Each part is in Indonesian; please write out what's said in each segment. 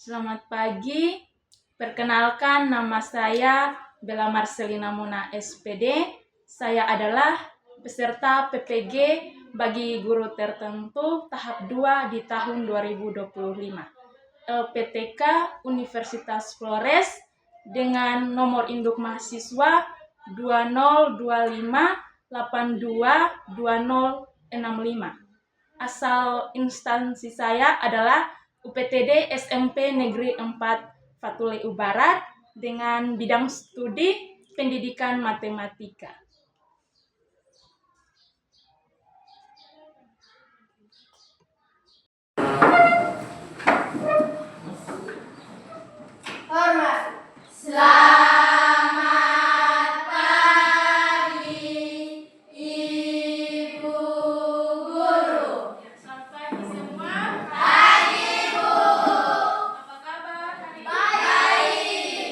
Selamat pagi, perkenalkan nama saya Bella Marcelina Mona SPD. Saya adalah peserta PPG bagi guru tertentu tahap 2 di tahun 2025. LPTK Universitas Flores dengan nomor induk mahasiswa 2025822065. Asal instansi saya adalah UPTD SMP Negeri 4 Fatuleu Barat dengan bidang studi pendidikan matematika. Hormat. Selamat pagi, Ibu Guru. Selamat pagi semua. Pagi, Bu. Apa kabar hari ini? Baik.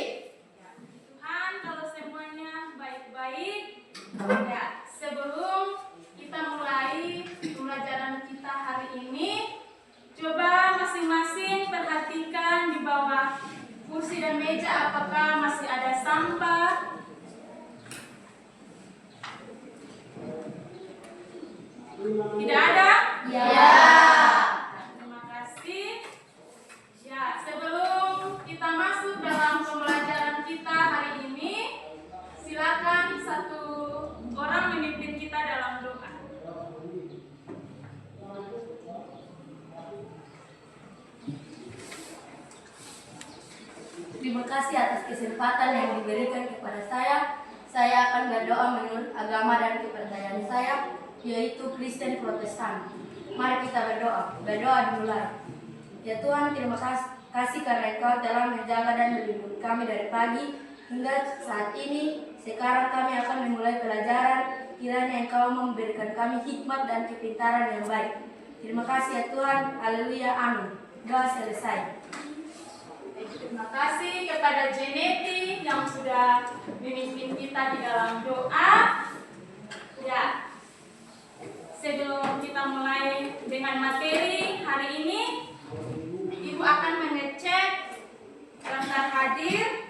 Ya, puji Tuhan kalau semuanya baik-baik. Ya, sebelum kita mulai pembelajaran kita hari ini, coba masing-masing perhatikan di bawah kursi dan meja apakah masih ada sampah. Tidak ada? Ya. Terima kasih. Ya, sebelum kita masuk dalam pembelajaran kita hari ini, silakan satu orang memimpin kita dalam doa. Terima kasih atas kesempatan yang diberikan kepada saya. Saya akan berdoa menurut agama dan kepercayaan saya, yaitu Kristen Protestan. Mari kita berdoa. Berdoa dimulai. Ya Tuhan, terima kasih karena Engkau telah menjaga dan melindungi kami dari pagi hingga saat ini. Sekarang kami akan memulai pelajaran. Kiranya Engkau memberikan kami hikmat dan kepintaran yang baik. Terima kasih ya Tuhan. Haleluya. Amin. Doa selesai. Terima kasih kepada Jeneti yang sudah memimpin kita di dalam doa. Ya, sebelum kita mulai dengan materi hari ini, Ibu akan mengecek daftar hadir.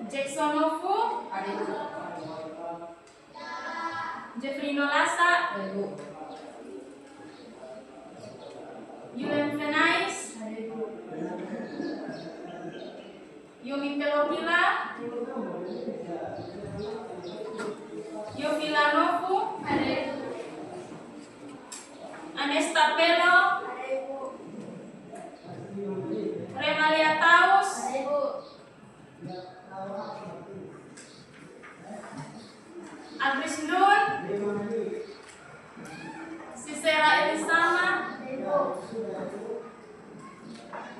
Jackson Novu, Jeffrey Nolasa, Yulen Venais, Yomi Pelokila, Yovila Novu, Anesta Pelo, Remalia Taus, Agris Nur, Sisera Elisama,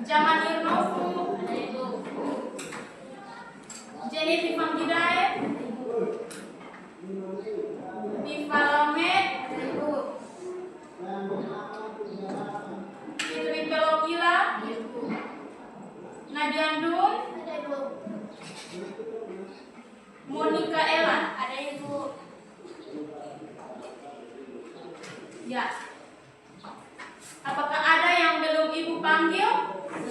Jamanir Novu, Jenny Tifam Hidayat, Viva Lamed, Fitri Pelokila, Nadia Ndun, Monica Ella. Ada Ibu. Ya. Apakah ada yang belum Ibu panggil?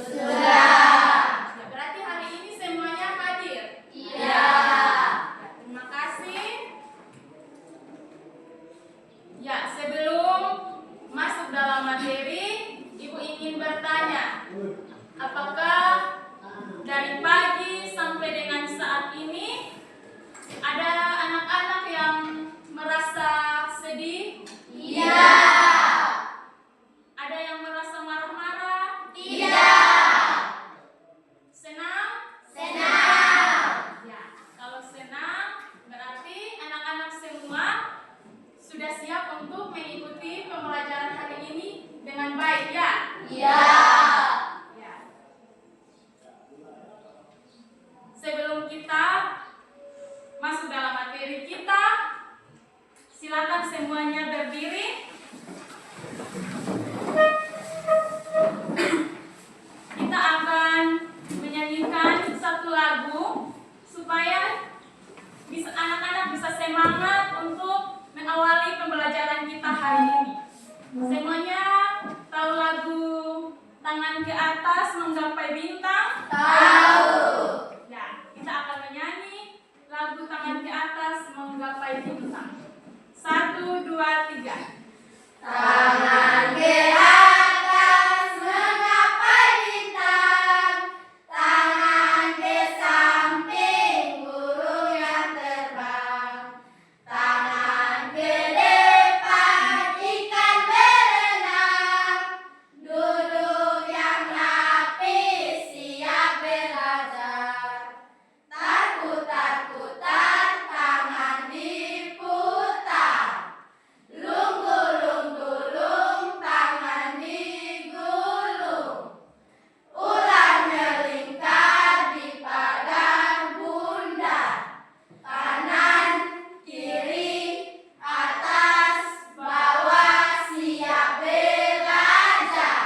Sudah. Ya, berarti hari ini semuanya hadir. Iya. Terima kasih. Ya, sebelum masuk dalam materi, Ibu ingin bertanya, apakah dari pagi sampai dengan saat ini ada anak-anak yang merasa sedih? Iya. Ada yang merasa marah-marah? Tidak. Senang? Senang. Ya, kalau senang berarti anak-anak semua sudah siap untuk mengikuti pembelajaran hari ini dengan baik, ya? Iya. Ya. Sebelum kita masuk dalam materi kita, silakan semuanya berdiri. Kita akan menyanyikan satu lagu supaya anak-anak bisa semangat untuk mengawali pembelajaran menggapai bintang? Tahu. Ya, kita akan menyanyi lagu tangan ke atas menggapai bintang. 1, 2, 3. Tangan ke atas menggapai bintang, tangan ke samping burung yang terbang, tangan ke depan ikan berenang, duduk yang rapi siap belajar, takut-takutan tangan diputar, lung-gulung-gulung tangan digulung, ular melingkar di pagar bundar, kanan, kiri, atas, bawah siap belajar.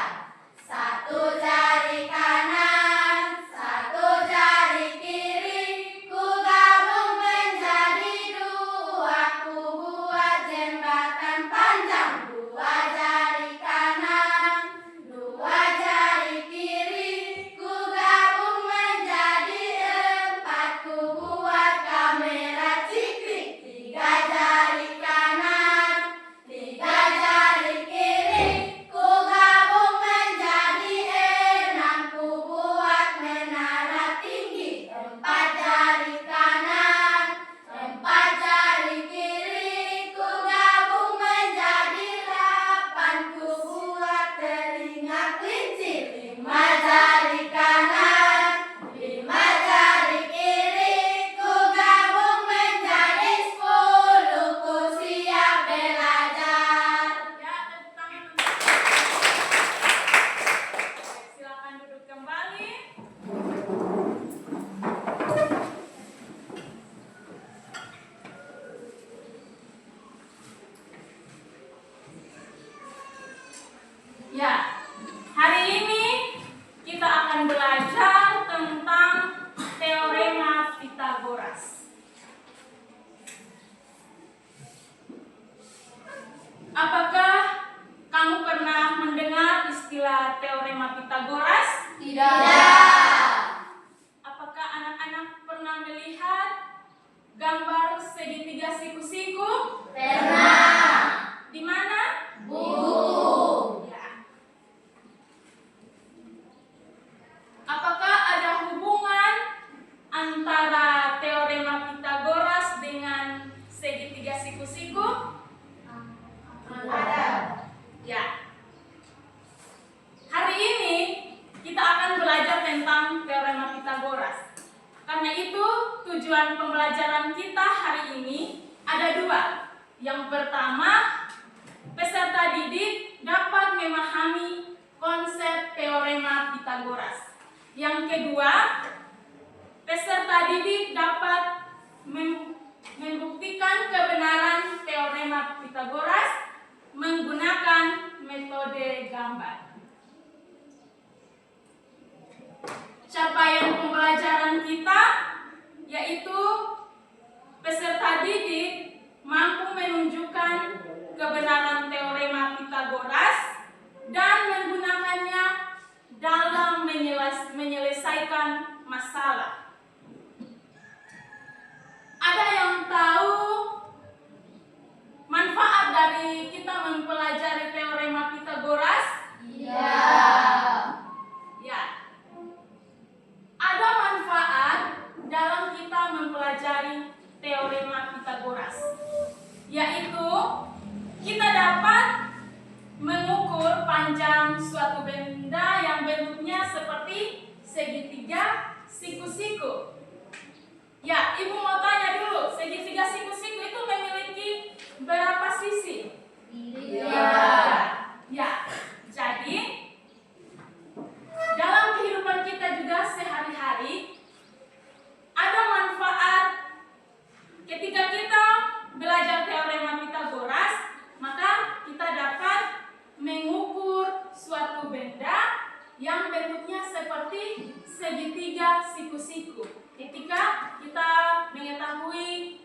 Satu jari kanan, satu jari kiri, ku gabung menjadi dua, ku buat jembatan panjang. Dua jari kanan, dua jari kiri, ku gabung menjadi empat, ku buat kamera ciklik. Tiga jari kanan, tiga jari kiri, ku gabung menjadi enam, ku buat menara tinggi. Empat jari kanan, empat jari kiri, ku gabung menjadi delapan, ku buat telinga kelinci. Lima jari kanan, lima jari kiri, ku gabung menjadi 10, ku siap belajar. Ya, tepuk tangan untuk silakan duduk kembali. Ya, hari ini kita akan belajar tentang teorema Pythagoras. Apakah kamu pernah mendengar istilah teorema Pythagoras? Tidak. Apakah anak-anak pernah melihat gambar segitiga siku-siku? Pernah. Di mana? Buku. Ya. Apakah ada hubungan antara teorema Pythagoras dengan segitiga siku-siku? Ada. Ya. Hari ini kita akan belajar tentang teorema Pythagoras. Karena itu, tujuan pembelajaran kita hari ini ada dua. Yang pertama, peserta didik dapat memahami konsep teorema Pythagoras. Yang kedua, peserta didik dapat membuktikan kebenaran teorema Pythagoras menggunakan metode gambar. Capaian pembelajaran kita yaitu peserta didik mampu menunjukkan kebenaran teorema Pythagoras dan menggunakannya dalam menyelesaikan masalah. Ada yang tahu manfaat dari kita mempelajari teorema Pythagoras? Iya. Ya. Ada manfaat dalam kita mempelajari teorema Pythagoras, yaitu kita dapat mengukur panjang suatu benda yang bentuknya seperti segitiga siku-siku. Ya, Ibu mau tanya dulu, segitiga siku-siku itu memiliki berapa sisi? Iya. Ya, jadi dalam kehidupan kita juga sehari-hari ada manfaat ketika kita belajar teorema Pythagoras, maka kita dapat mengukur suatu benda yang bentuknya seperti segitiga siku-siku. Ketika kita mengetahui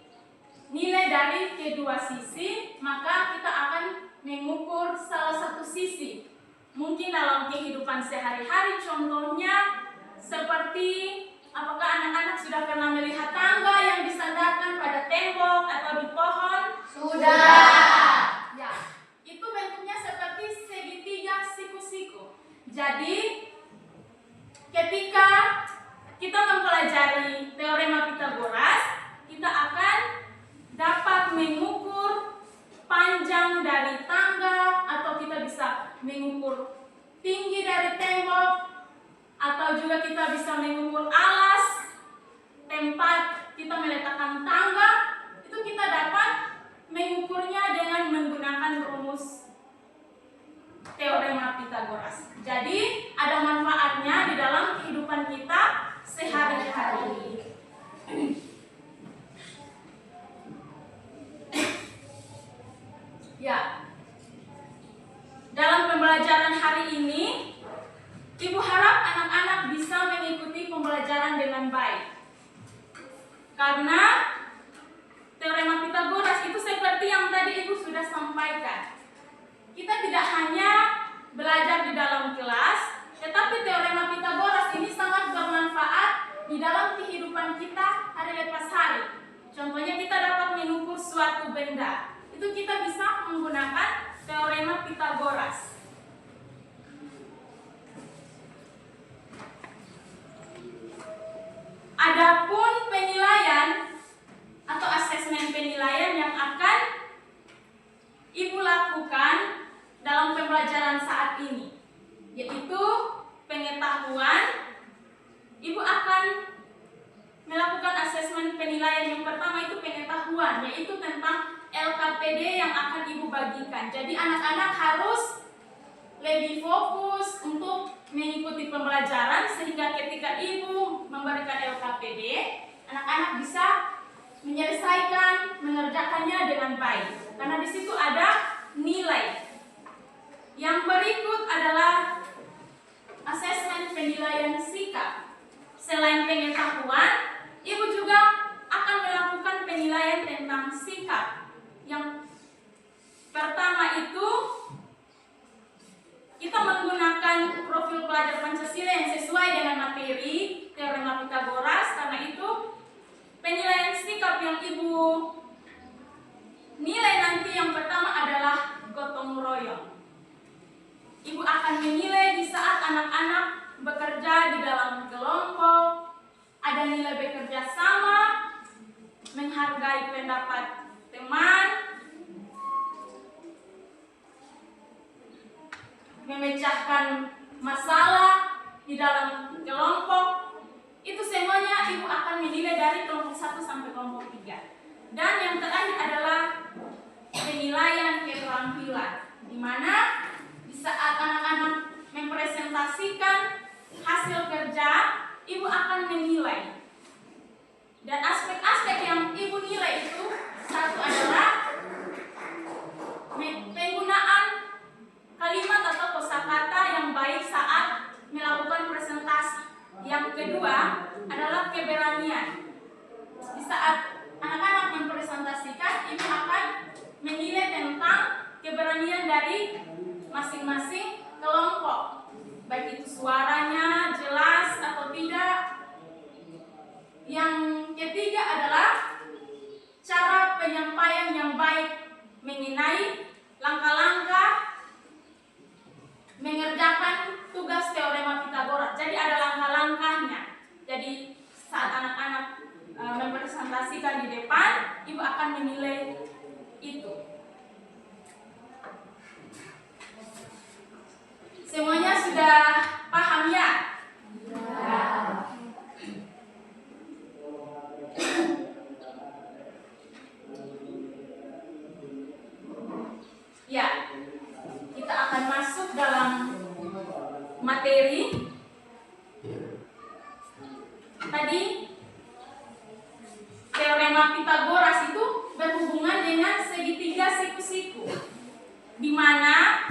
nilai dari kedua sisi, maka kita akan mengukur salah satu sisi. Mungkin dalam kehidupan sehari-hari, contohnya Seperti apakah anak-anak sudah pernah melihat tangga yang disandarkan pada tembok atau di pohon? Sudah. Ya, itu bentuknya seperti segitiga siku-siku. Jadi, ketika kita mempelajari teorema Pythagoras, kita akan dapat mengukur panjang dari tangga, atau kita bisa mengukur tinggi dari tembok, atau juga kita bisa mengukur alas tempat kita meletakkan tangga. Itu kita dapat mengukurnya dengan menggunakan rumus teorema Pythagoras. Jadi ada manfaatnya di dalam kehidupan kita sehari-hari. Ya, dalam pembelajaran hari ini, Ibu harap anak-anak bisa mengikuti pembelajaran dengan baik. Karena teorema Pythagoras itu seperti yang tadi Ibu sudah sampaikan. Kita tidak hanya belajar di dalam kelas, tetapi teorema Pythagoras ini sangat bermanfaat di dalam kehidupan kita hari lepas hari. Contohnya kita dapat mengukur suatu benda. Itu kita bisa menggunakan teorema Pythagoras. Adapun penilaian atau asesmen penilaian yang akan Ibu lakukan dalam pembelajaran saat ini, yaitu pengetahuan. Ibu akan melakukan asesmen penilaian yang pertama, itu pengetahuan, yaitu tentang LKPD yang akan Ibu bagikan. Jadi anak-anak harus lebih fokus untuk mengikuti pembelajaran, sehingga ketika Ibu memberikan LKPD, anak-anak bisa menyelesaikan, mengerjakannya dengan baik. Karena di situ ada nilai. Yang berikut adalah asesmen penilaian sikap. Selain pengetahuan, Ibu juga akan melakukan penilaian tentang sikap. Yang pertama itu, kita menggunakan profil pelajar Pancasila yang sesuai dengan materi teorema Pythagoras. Karena itu penilaian sikap yang Ibu nilai nanti yang pertama adalah gotong royong. Ibu akan menilai di saat anak-anak bekerja di dalam kelompok, ada nilai bekerja sama, menghargai pendapat teman, memecahkan masalah di dalam kelompok. Itu semuanya Ibu akan menilai dari kelompok 1 sampai kelompok 3. Dan yang terakhir adalah penilaian keterampilan, di mana di saat anak-anak mempresentasikan hasil kerja, Ibu akan menilai. Dan aspek-aspek yang Ibu nilai itu, satu adalah penggunaan kalimat atau kosakata yang baik saat melakukan presentasi. Yang kedua adalah keberanian. Di saat anak-anak mempresentasikan, Ibu akan menilai tentang keberanian dari masing-masing kelompok, baik itu suaranya jelas atau tidak. Yang ketiga adalah cara penyampaian yang baik mengenai langkah-langkah mengerjakan tugas teorema Pythagoras. Jadi ada langkah-langkahnya. Jadi saat anak-anak mempresentasikan di depan, Ibu akan menilai itu. Semuanya sudah paham ya? Ya, kita akan masuk dalam materi. Tadi teorema Pythagoras itu berhubungan dengan segitiga siku-siku, di mana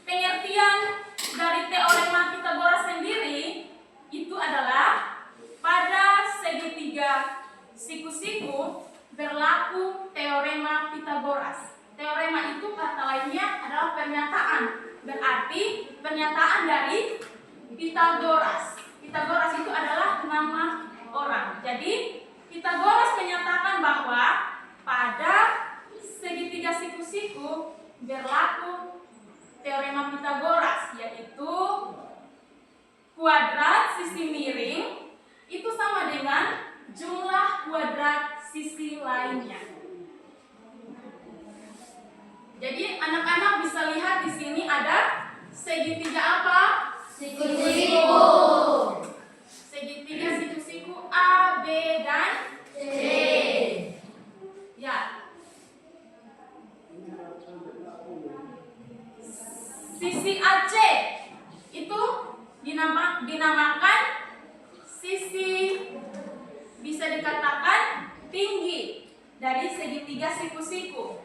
pengertian dari teorema Pythagoras sendiri itu adalah pada segitiga siku-siku berlaku teorema Pythagoras. Teorema itu kata lainnya adalah pernyataan, berarti pernyataan dari Pythagoras. Pitagoras itu adalah nama orang. Jadi Pitagoras menyatakan bahwa pada segitiga siku-siku berlaku teorema Pitagoras, yaitu kuadrat sisi miring itu sama dengan jumlah kuadrat sisi lainnya. Jadi anak-anak bisa lihat di sini ada segitiga apa? Siku-siku. Segitiga siku-siku A, B, dan C. Ya. Sisi AC itu dinamakan sisi, bisa dikatakan tinggi dari segitiga siku-siku.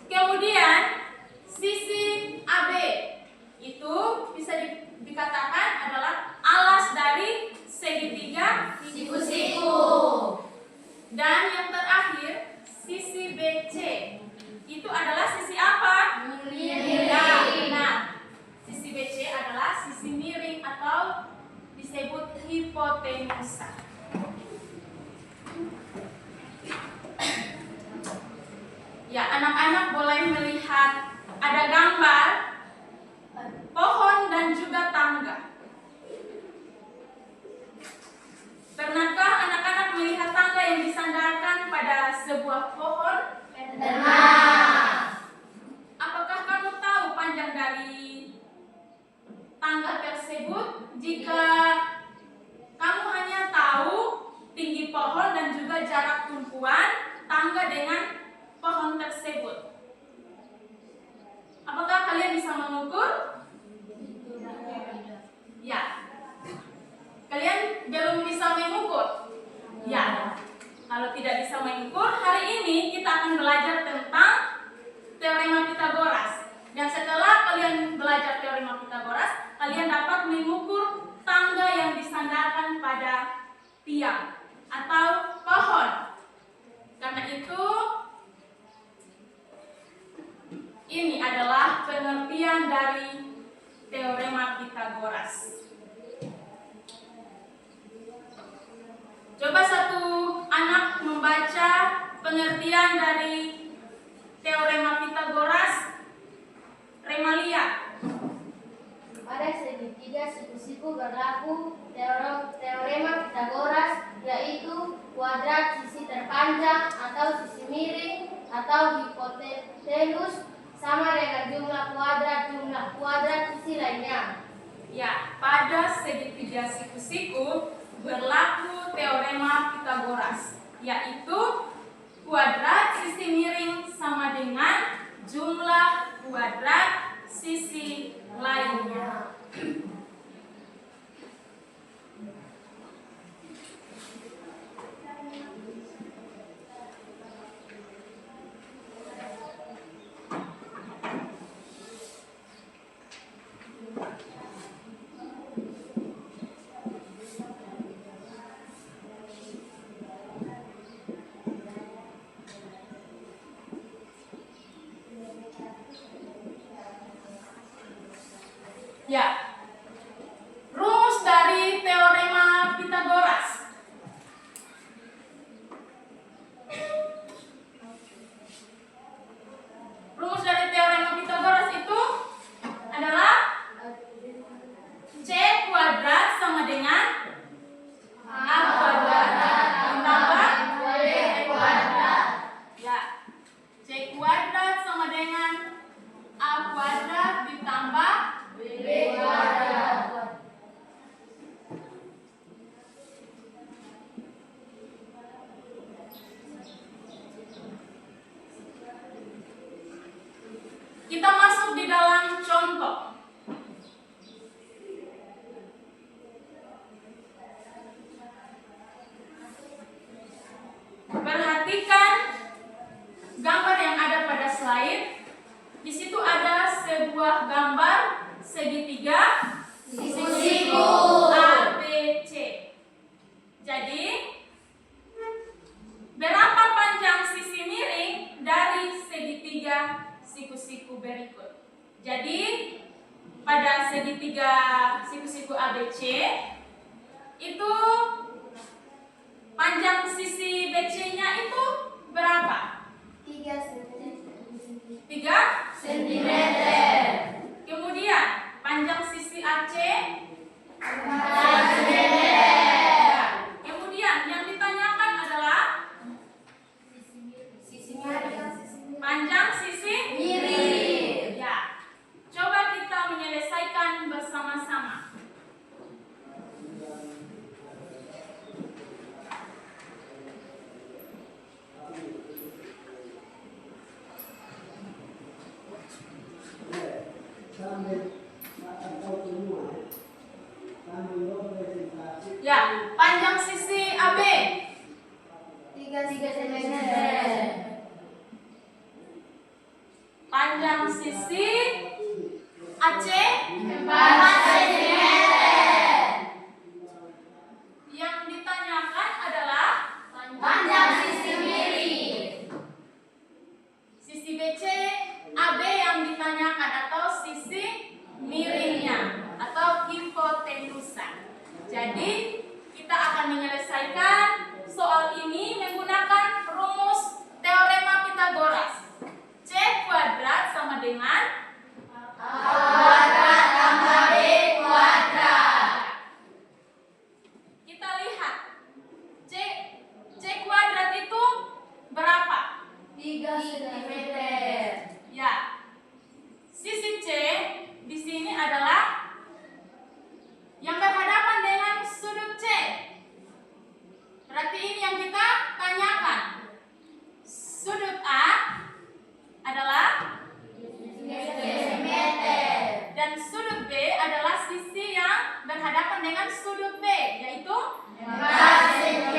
Kemudian sisi AB itu bisa dikatakan adalah alas dari segitiga Siku-siku. Dan yang terakhir sisi BC itu adalah sisi apa? Miring. Nah, sisi BC adalah sisi miring atau disebut hipotenusa. Ya, anak-anak boleh melihat ada gambar pohon dan juga tangga. Pernahkah anak-anak melihat tangga yang disandarkan pada sebuah pohon? Pernah. Apakah kamu tahu panjang dari tangga tersebut? Jika kamu hanya tahu tinggi pohon dan juga jarak tumpuan tangga dengan pohon tersebut, apakah kalian bisa mengukur? Ya. Kalian belum bisa mengukur? Ya. Kalau tidak bisa mengukur, hari ini kita akan belajar tentang teorema Pitagoras. Dan setelah kalian belajar teorema Pitagoras, kalian dapat mengukur tangga yang disandarkan pada tiang atau pohon. Karena itu, ini adalah pengertian dari teorema Pitagoras. Coba satu anak membaca pengertian dari teorema Pitagoras. Remalia. Pada segitiga siku-siku berlaku teorema Pitagoras, yaitu kuadrat sisi terpanjang atau sisi miring atau hipotenus sama dengan jumlah kuadrat sisi lainnya. Ya, pada segitiga siku-siku berlaku teorema Pitagoras, yaitu kuadrat sisi miring sama dengan jumlah kuadrat sisi lainnya. Ya, rumus dari teorema Pitagoras. Rumus dari teorema Pitagoras itu adalah C kuadrat sama dengan A kuadrat ditambah B kuadrat. Ya, C kuadrat sama dengan A kuadrat ditambah B kuadrat. Kita masuk di dalam contoh. Perhatikan gambar yang ada pada slide. Di situ ada sebuah gambar segitiga Siku-siku. A, B, C. Jadi, berapa panjang sisi miring dari segitiga siku-siku berikut? Jadi, pada segitiga siku-siku ABC, itu panjang sisi BC-nya itu berapa? 3 cm. Kemudian panjang sisi AC 4 cm. ya. Kemudian yang ditanyakan adalah panjang sisi Miring. ya. Coba kita menyelesaikan bersama-sama. Ya, panjang sisi AB 3 cm. panjang sisi AC 4 cm. yang ditanyakan adalah Panjang sisi miring. sisi BC AB yang ditanyakan atau sisi miringnya atau hipotenusa. Jadi kita akan menyelesaikan soal ini menggunakan rumus teorema Pythagoras. C kuadrat sama dengan A kuadrat tambah B kuadrat. kita lihat C kuadrat itu berapa? 3 cm. Ya. Sisi C di sini adalah yang berhadapan dengan sudut C. Berarti ini yang kita tanyakan. Sudut A adalah 3 cm. dan sudut B adalah sisi yang berhadapan dengan sudut B, yaitu 4 cm.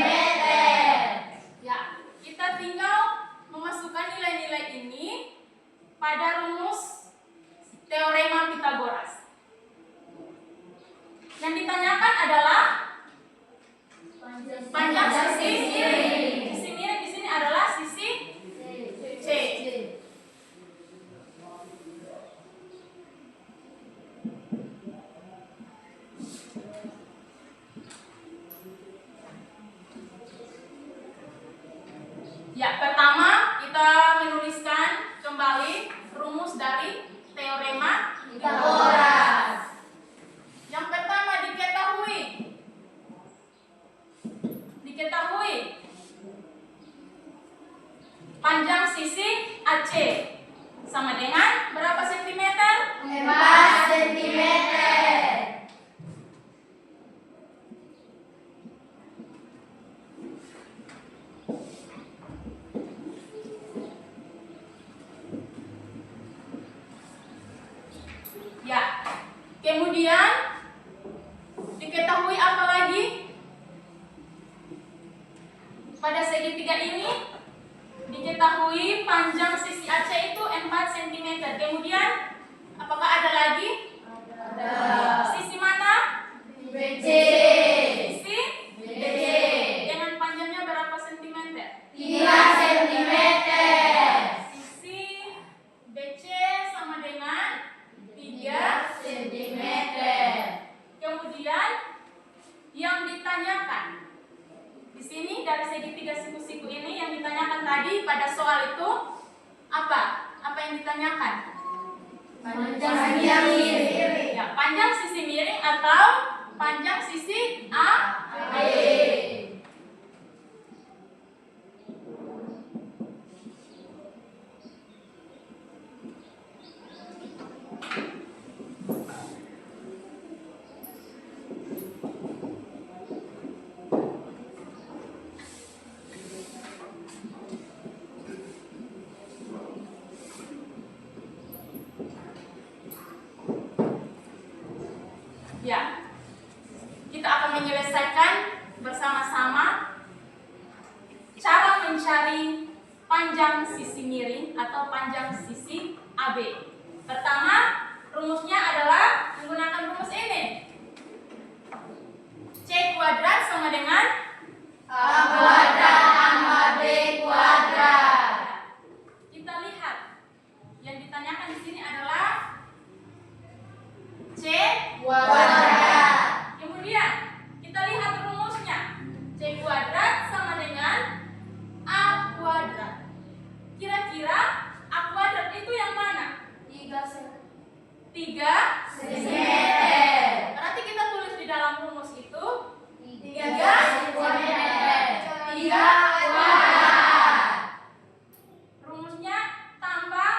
ya. Kita tinggal memasukkan nilai-nilai ini pada rumus teorema Pythagoras. Yang ditanyakan adalah panjang sisi miring. Sisi miring di sini adalah sisi C. Ya, pertama kita menuliskan kembali rumus dari teorema Pythagoras. Yang pertama diketahui panjang sisi AC sama dengan berapa sentimeter? 4 cm. Ya. Kemudian diketahui apa lagi? Pada segitiga ini diketahui panjang sisi AC itu 4 cm. Kemudian apakah ada lagi? Sisi mana? BC. Sisi BC. dengan panjangnya berapa sentimeter? 3 cm. Sisi BC sama dengan 3 cm. Kemudian yang ditanyakan di sini dari segitiga siku-siku ini yang ditanyakan tadi pada soal itu apa? Apa yang ditanyakan? Panjang sisi miring. Ya, panjang sisi miring atau panjang sisi AB. Ya, kita akan menyelesaikan bersama-sama cara mencari panjang sisi miring atau panjang sisi AB. Pertama, rumusnya adalah menggunakan rumus ini. C kuadrat sama dengan A kuadrat tambah B kuadrat. Kita lihat yang ditanyakan di sini adalah C Kuadrat. Kemudian kita lihat 3 sentimeter. Berarti kita tulis di dalam rumus itu 3 sentimeter. 3 kuadrat. rumusnya tambah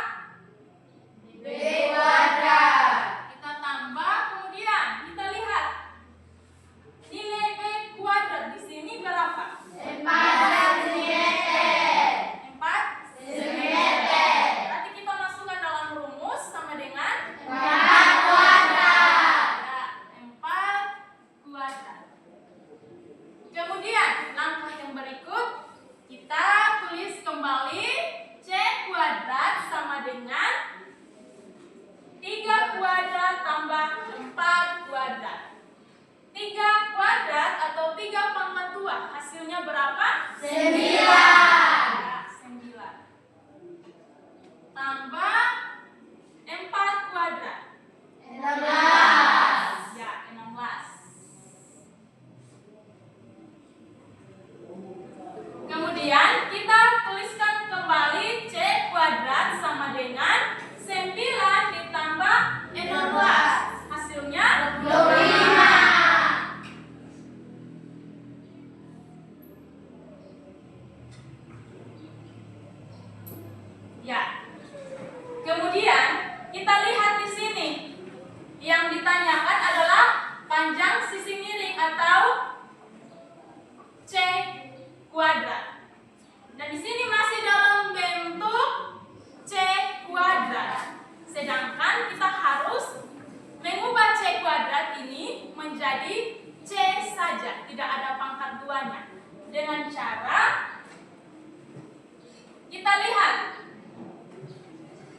B kuadrat. kita tambah, kemudian kita lihat nilai B kuadrat di sini berapa? 4 sentimeter. 4 Sentimeter. Berarti kita masukkan dalam rumus sama dengan 4 kuadrat. ya, 4 kuadrat. Kemudian langkah yang berikut kita tulis kembali C kuadrat sama dengan 3 kuadrat tambah 4 kuadrat. 3 kuadrat atau 3 pangkat 2 hasilnya berapa? 9. Ya, 9. Tambah 4 kuadrat. 16. Ya, 16. Kemudian kita tuliskan kembali C kuadrat sama dengan 9 ditambah 16. Hasilnya 25. Ya. Kemudian kita lihat di sini. Yang ditanyakan adalah panjang sisi miring atau C kuadrat. Dan di sini masih dalam bentuk C kuadrat. Sedangkan kita harus mengubah C kuadrat ini menjadi C saja, tidak ada pangkat 2-nya. Dengan cara kita lihat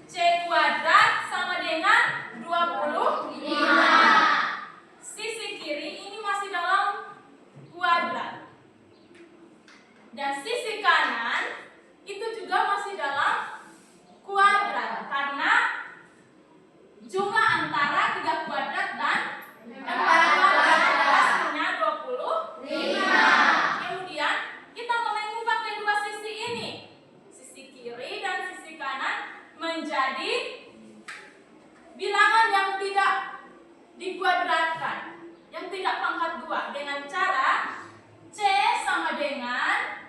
C kuadrat sama dengan 25. Sisi kiri ini masih dalam kuadrat. Dan sisi kanan itu juga masih dalam kuadrat karena jumlah antara 3 kuadrat dan 4 kuadrat hasilnya 25. Kemudian kita mau mengubah kedua sisi ini, sisi kiri dan sisi kanan menjadi bilangan yang tidak dikuadratkan, yang tidak pangkat 2 dengan cara C sama dengan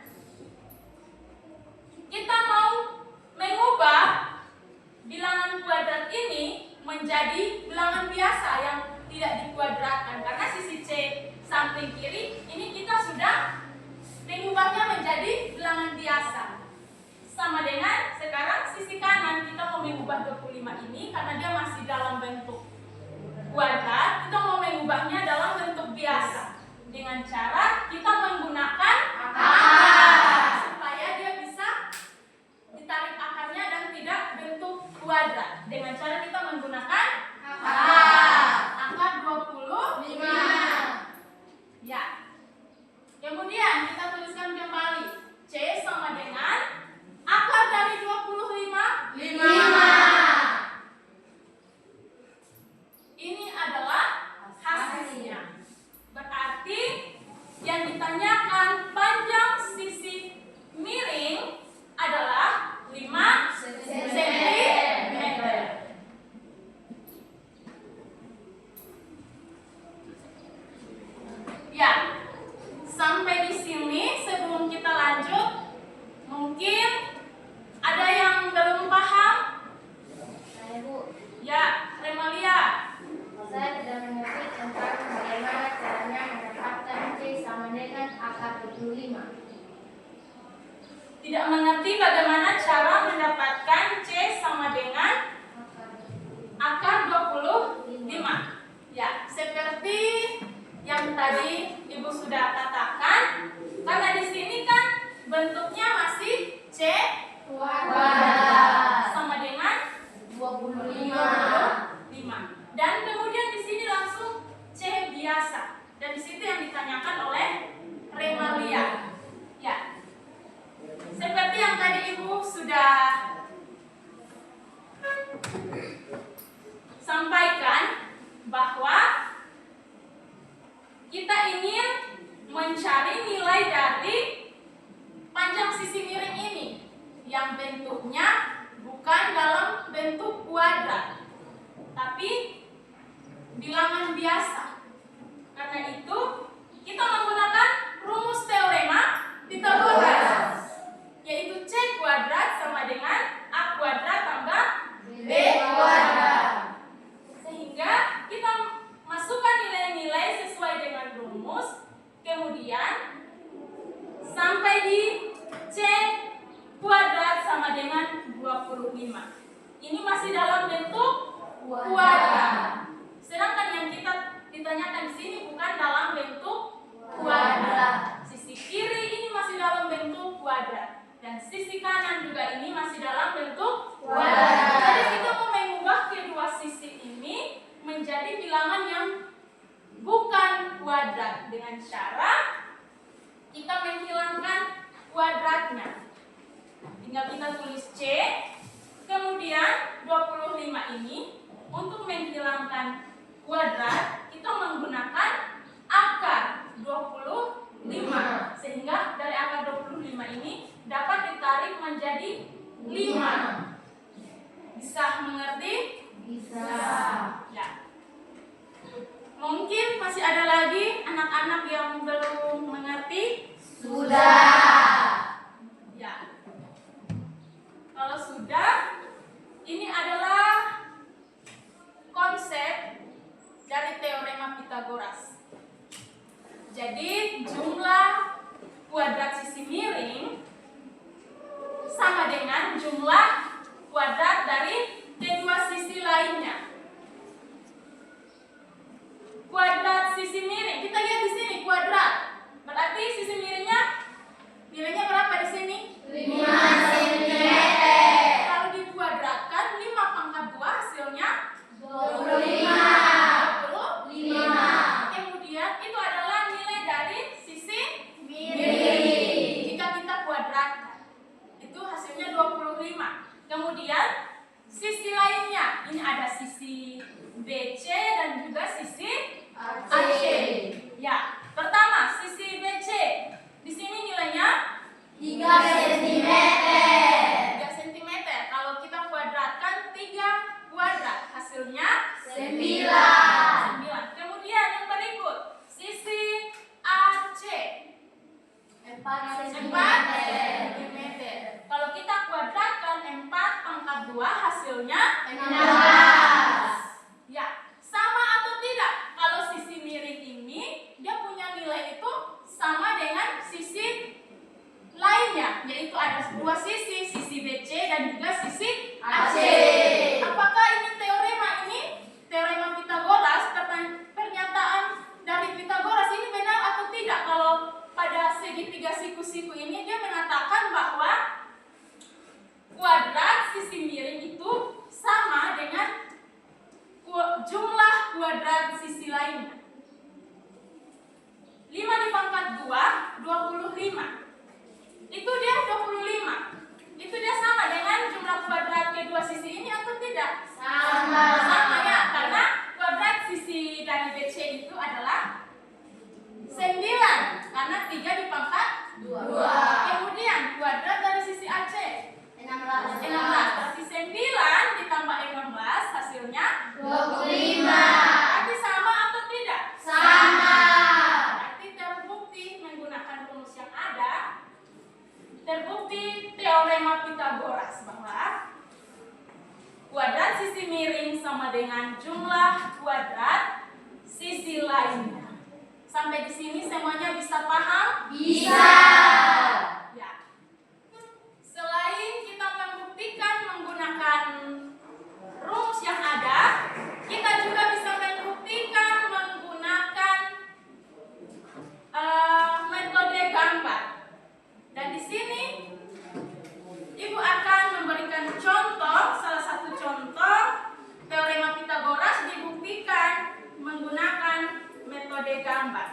kita mau mengubah bilangan kuadrat ini menjadi bilangan biasa yang tidak dikuadratkan karena sisi C samping kiri ini kita sudah mengubahnya menjadi bilangan biasa. Sama dengan sekarang sisi kanan kita mau mengubah 25 ini karena dia masih dalam bentuk kuadrat, kita mau mengubahnya dalam bentuk biasa dengan cara kita menggunakan akar supaya dia bisa ditarik akarnya dan tidak bentuk kuadrat. Dengan cara kita menggunakan akar 25. Ya. Kemudian kita tuliskan kembali C sama dengan akar dari 25 ini adalah hasilnya. Berarti yang ditanyakan panjang sisi miring adalah 5 cm. Ya, sampai di sini sebelum kita lanjut, mungkin ada yang belum paham? Saya Bu, Ya, Remalia. saya tidak mengerti tentang bagaimana caranya mendapatkan C sama dengan akar 25. Tidak mengerti bagaimana cara mendapatkan C sama dengan akar 25. Ya, seperti yang tadi Ibu sudah katakan, karena di sini kan bentuknya masih C Kuadrat sama dengan 25. 5. Dan kemudian di sini langsung C biasa. Dan di situ yang ditanyakan oleh Remalia. Ya. Seperti yang tadi Ibu sudah sampaikan bahwa kita ingin mencari nilai dari panjang sisi miring ini yang bentuknya bukan dalam bentuk kuadrat, tapi bilangan biasa. Karena itu, kita menggunakan rumus teorema Pythagoras, yaitu C kuadrat sama dengan A kuadrat tambah B kuadrat. Sehingga kita masukkan nilai-nilai sesuai dengan rumus, kemudian sampai di C kuadrat sama dengan 25. Ini masih dalam bentuk kuadrat. Sedangkan yang kita ditanyakan di sini bukan dalam bentuk kuadrat. Sisi kiri ini masih dalam bentuk kuadrat dan sisi kanan juga ini masih dalam bentuk kuadrat. Jadi kita mau mengubah kedua sisi ini menjadi bilangan yang bukan kuadrat dengan cara kita menghilangkan kuadratnya. Tinggal kita tulis C, kemudian 25 ini untuk menghilangkan kuadrat kita menggunakan akar 25, sehingga dari akar 25 ini dapat ditarik menjadi 5. Bisa mengerti? Bisa. Ya. Mungkin masih ada lagi anak-anak yang belum mengerti? Sudah. Ya. Kalau sudah, ini adalah konsep dari teorema Pythagoras. Jadi jumlah kuadrat sisi miring sama dengan jumlah kuadrat dari kedua sisi lainnya. Kuadrat sisi miring, kita lihat di sini kuadrat. Berarti sisi miringnya nilainya berapa di sini? 5 cm. Kalau dikuadratkan 5 pangkat 2 hasilnya 25. Kemudian itu adalah nilai dari sisi Miring. jika kita kuadratkan. Itu hasilnya 25. Kemudian sisi lainnya, ini ada sisi BC dan juga sisi AC. Ya, pertama sisi BC. Di sini nilainya 3 cm. 3 cm. Kalau kita kuadratkan 3 kuadrat hasilnya 9. Kemudian yang berikut sisi AC 4 cm. 4 cm. Kalau kita kuadratkan 4 pangkat 2 hasilnya 16. ya, sama atau tidak? Kalau sisi miring ini dia punya nilai itu sama dengan sisi lainnya, yaitu ada dua sisi, sisi BC dan juga sisi AC. Apakah ini teorema Pythagoras, pernyataan dari Pythagoras ini benar atau tidak? Kalau pada segitiga siku-siku ini dia mengatakan bahwa kuadrat sisi miring itu sama dengan jumlah kuadrat sisi lainnya. 5 dipangkat 2, 25. Itu dia 25. Itu dia sama dengan jumlah kuadrat kedua sisi ini atau tidak? Sama ya, karena kuadrat sisi dari BC itu adalah 9, karena 3 dipangkat 2. Kemudian kuadrat dari sisi AC 16. Berarti 9 ditambah 16 hasilnya 25. Berarti sama atau tidak? Sama. Berarti terbukti menggunakan rumus yang ada, terbukti teorema Pythagoras bahwa kuadrat sisi miring sama dengan jumlah kuadrat sisi lainnya. Sampai di sini semuanya bisa paham? Bisa. Ya. Selain kita membuktikan menggunakan rumus yang ada, kita juga bisa membuktikan menggunakan metode gambar. Dan di sini Ibu akan memberikan contoh, salah satu contoh teorema Pythagoras dibuktikan menggunakan metode gambar.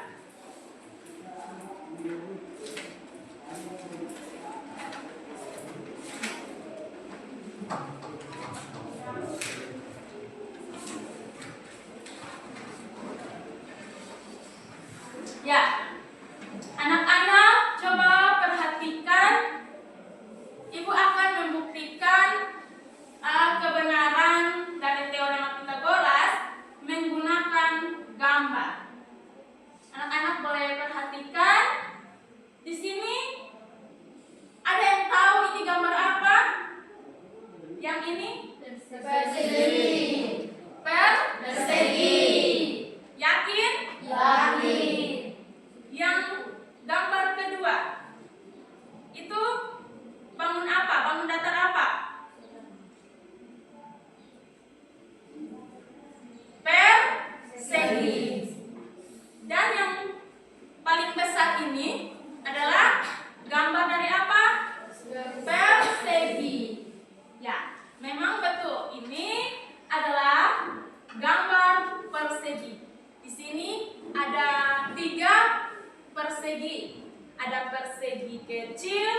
kecil,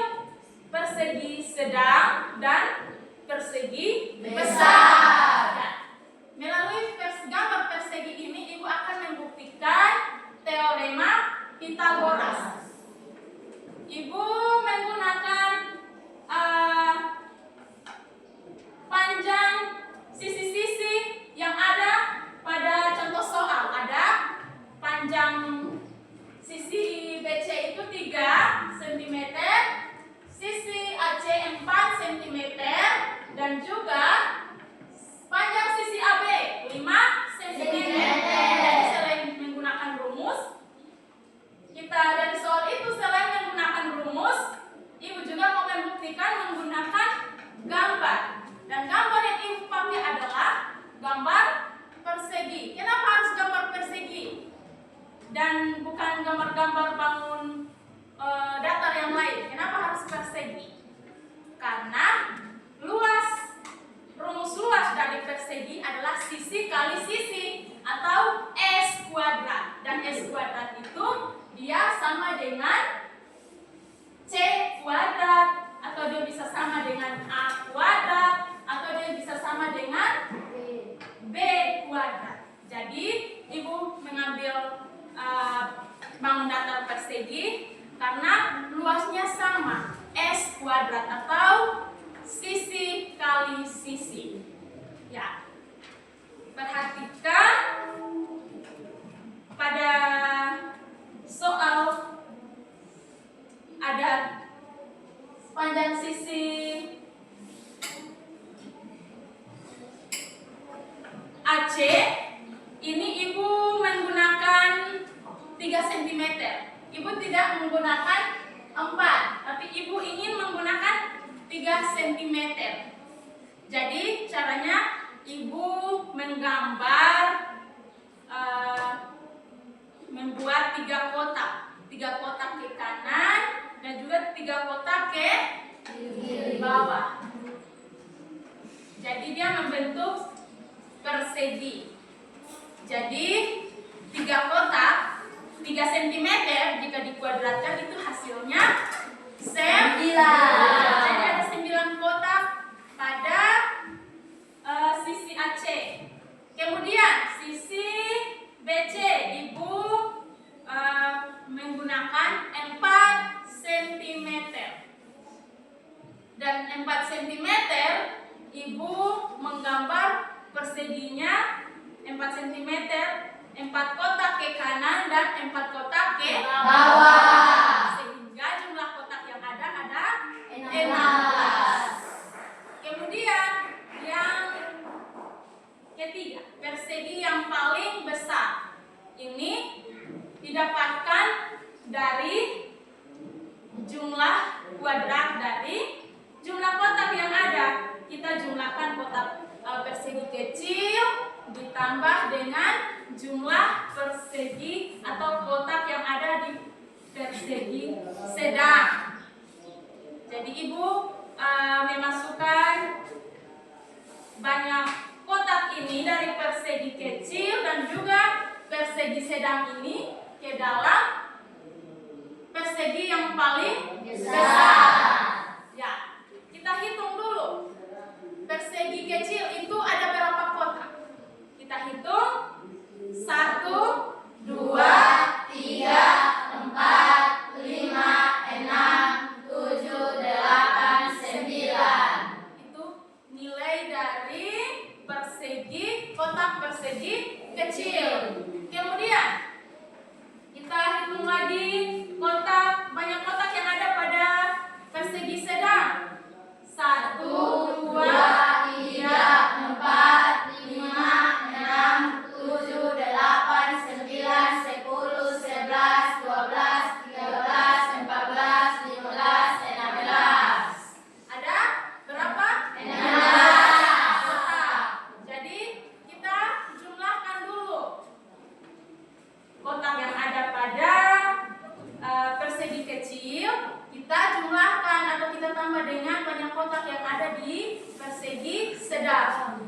persegi sedang, dan persegi besar. Ya. Melalui gambar persegi ini, Ibu akan membuktikan teorema Pythagoras. Ibu menggunakan panjang sisi-sisi yang ada pada contoh soal. Ada panjang sisi BC itu 3 cm, sisi AC 4 cm, dan juga panjang sisi AB 5 cm. Jadi selain menggunakan rumus, kita dari soal itu selain menggunakan rumus, Ibu juga mau membuktikan menggunakan gambar. Dan gambar yang Ibu pakai adalah gambar persegi. Kenapa harus gambar persegi? Dan bukan gambar-gambar bangun datar yang lain. Kenapa harus persegi? Karena rumus luas dari persegi adalah sisi kali sisi atau S kuadrat. Dan S kuadrat itu dia sama dengan C kuadrat, atau dia bisa sama dengan A kuadrat, atau dia bisa sama dengan B kuadrat. Jadi Ibu mengambil bangun datar persegi karena luasnya sama, S kuadrat atau sisi kali sisi. Ya. Perhatikan pada soal ada panjang sisi AC. Ini Ibu menggunakan 3 cm. Ibu tidak menggunakan 4, tapi Ibu ingin menggunakan 3 cm. Jadi caranya Ibu menggambar, membuat 3 kotak. 3 kotak ke kanan dan juga 3 kotak ke bawah. Jadi dia membentuk persegi. Jadi 3 kotak 3 cm jika dikuadratkan itu hasilnya 9. Jadi ada 9 kotak pada sisi AC. Kemudian sisi BC Ibu menggunakan 4 cm. Dan 4 cm Ibu menggambar perseginya 4 cm, 4 kotak ke kanan dan 4 kotak ke bawah. Sehingga jumlah kotak yang ada 16. Kemudian yang ketiga, persegi yang paling besar. Ini didapatkan dari jumlah kuadrat dari jumlah kotak yang ada. Kita jumlahkan kotak persegi kecil ditambah dengan jumlah persegi atau kotak yang ada di persegi sedang. Jadi Ibu memasukkan banyak kotak ini dari persegi kecil dan juga persegi sedang ini ke dalam persegi yang paling besar. Ya, kita hitung dulu. Persegi kecil itu ada berapa kotak? Kita hitung 1, 2, 3, 4, 5, 6, 7, 8, 9. Itu nilai dari persegi, kotak persegi kecil. Kemudian kita hitung lagi banyak kotak yang ada pada persegi sedang. 1, 2, 3, 4, 5, 6, 7, 8, 9.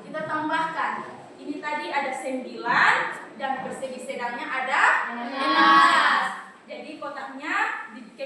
Kita tambahkan. Ini tadi ada 9 dan persegi sedangnya ada 16. Jadi kotaknya ke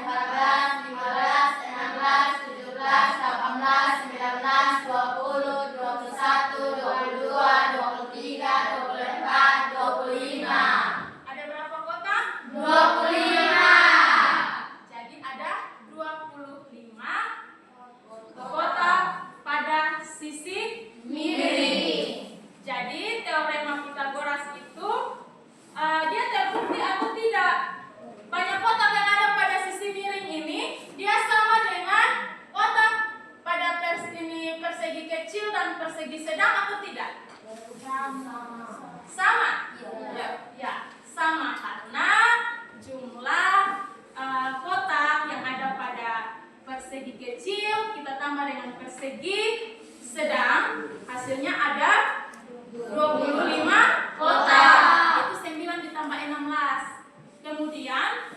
14, 15, 16, 17, 18, 19, 20, 21, 22, 23, 24, 25. Ada berapa kotak? 25. Jadi ada 25 kotak pada sisi miring. Jadi teorema Pythagoras itu dia terbukti atau tidak? Banyak kotak yang ada pada sisi miring ini dia sama dengan kotak pada persegi kecil dan persegi sedang atau tidak? Sama. Ya, sama karena jumlah kotak yang ada pada persegi kecil kita tambah dengan persegi sedang, hasilnya ada 25 kotak. Itu 9 ditambah 16. Kemudian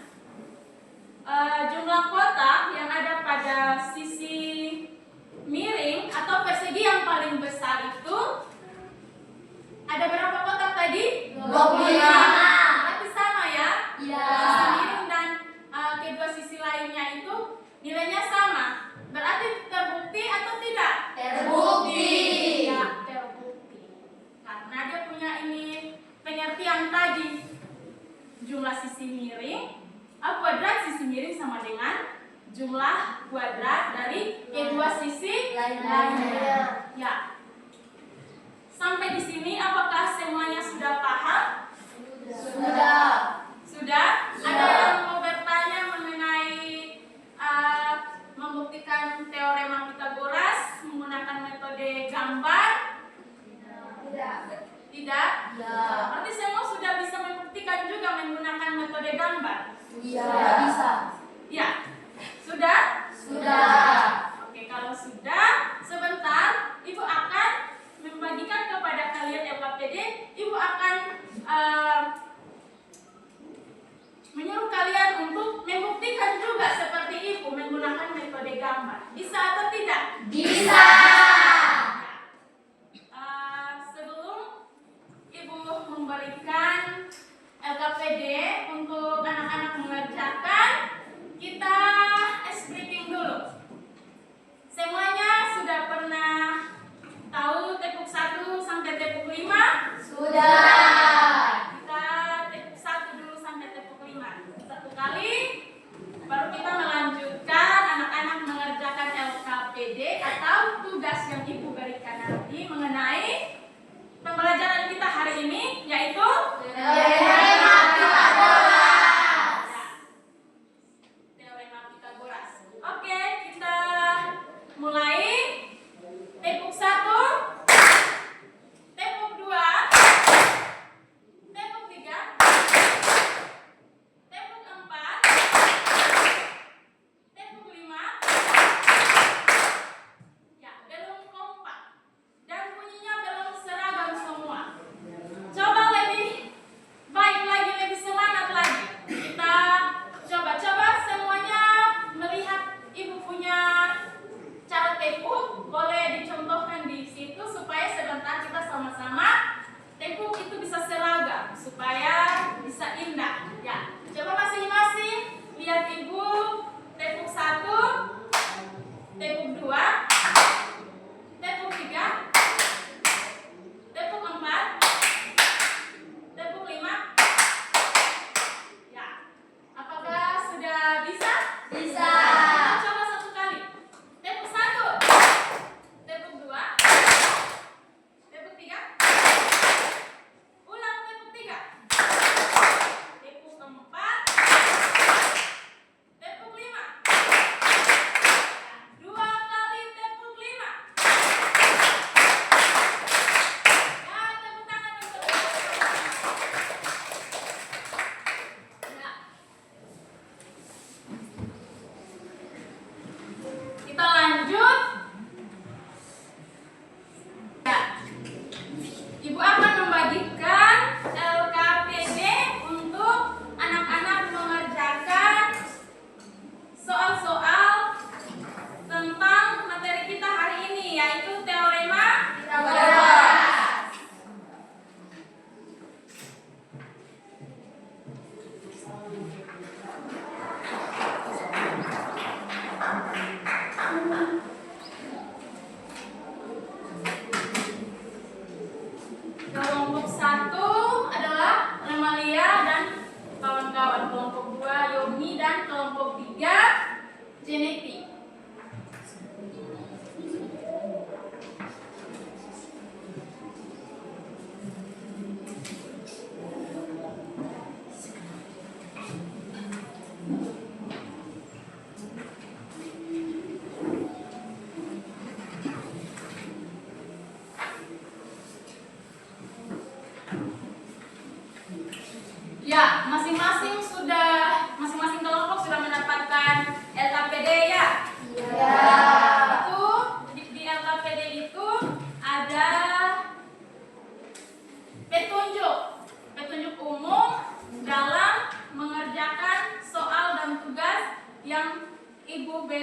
jumlah kotak yang ada pada sisi miring atau persegi yang paling besar itu ada berapa kotak tadi? 25. Berarti sama ya? Iya. Sisi miring dan kedua sisi lainnya itu nilainya sama. Berarti terbukti atau tidak? Terbukti. Ya, terbukti. Karena dia punya ini pengertian tadi. Jumlah sisi miring, kuadrat sisi miring sama dengan jumlah kuadrat dari kedua sisi lainnya. Ya. Sampai di sini apakah semuanya sudah paham? Sudah. Sudah? Ada yang mau bertanya mengenai membuktikan teorema Pythagoras menggunakan metode gambar? Tidak? Berarti semua sudah bisa membuktikan juga menggunakan metode gambar? Iya. Bisa. Ya. Sudah? Sudah. Oke, kalau sudah, sebentar Ibu akan membagikan kepada kalian LKPD. Ibu akan menyuruh kalian untuk membuktikan juga seperti Ibu menggunakan metode gambar. Bisa atau tidak? Bisa. Sebelum Ibu memberikan LKPD untuk anak-anak mengerjakan,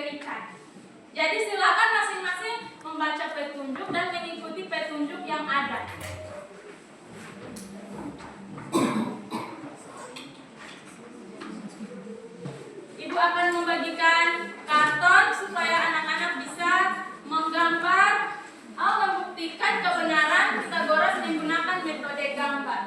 diberikan. Jadi silakan masing-masing membaca petunjuk dan mengikuti petunjuk yang ada. Ibu akan membagikan karton supaya anak-anak bisa menggambar atau membuktikan kebenaran Pitagoras menggunakan metode gambar.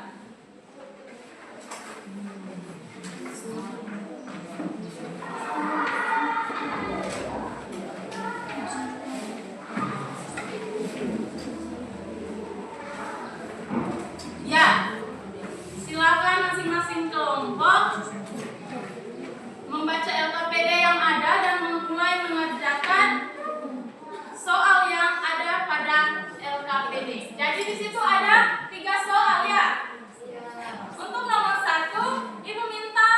Ya, silakan masing-masing kelompok membaca LKPD yang ada dan mulai mengerjakan soal yang ada pada LKPD. Jadi di situ ada 3 soal ya. Untuk nomor 1, Ibu minta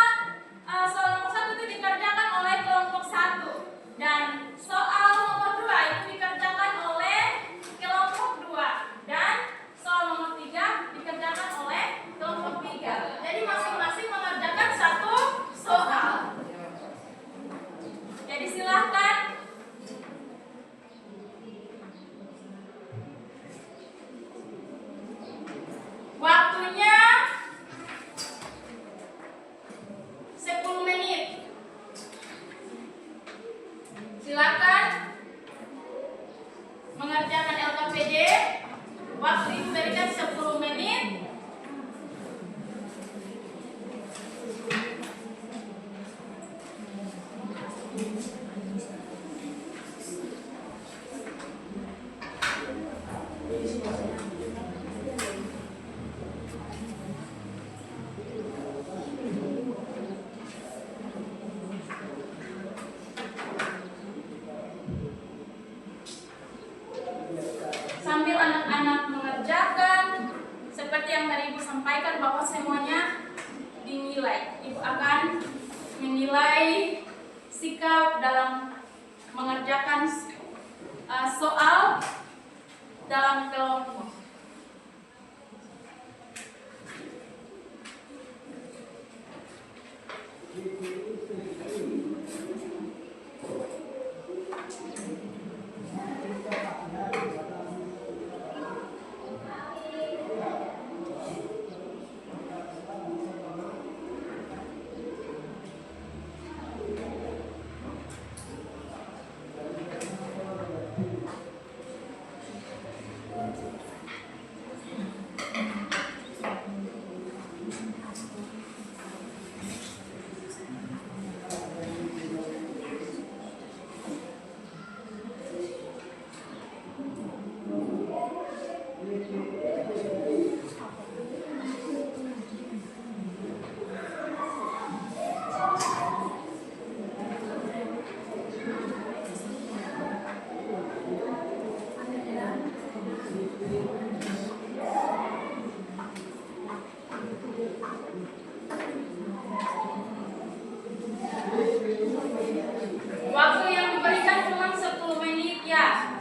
soal nomor 1 itu dikerjakan oleh kelompok 1 dan soal nomor 2 itu dikerjakan oleh kelompok 2 dan soal nomor 3 dikerjakan oleh kelompok 3. Jadi masing-masing mengerjakan 1 soal. Jadi silahkan. Waktunya 10 menit. Silakan mengerjakan LKPD. Waktu diberikan 10 menit. Sambil anak-anak mengerjakan, seperti yang tadi Ibu sampaikan bahwa semuanya dinilai. Ibu akan menilai sikap dalam mengerjakan soal dalam kelompok. Waktu yang diberikan cuma 10 menit ya.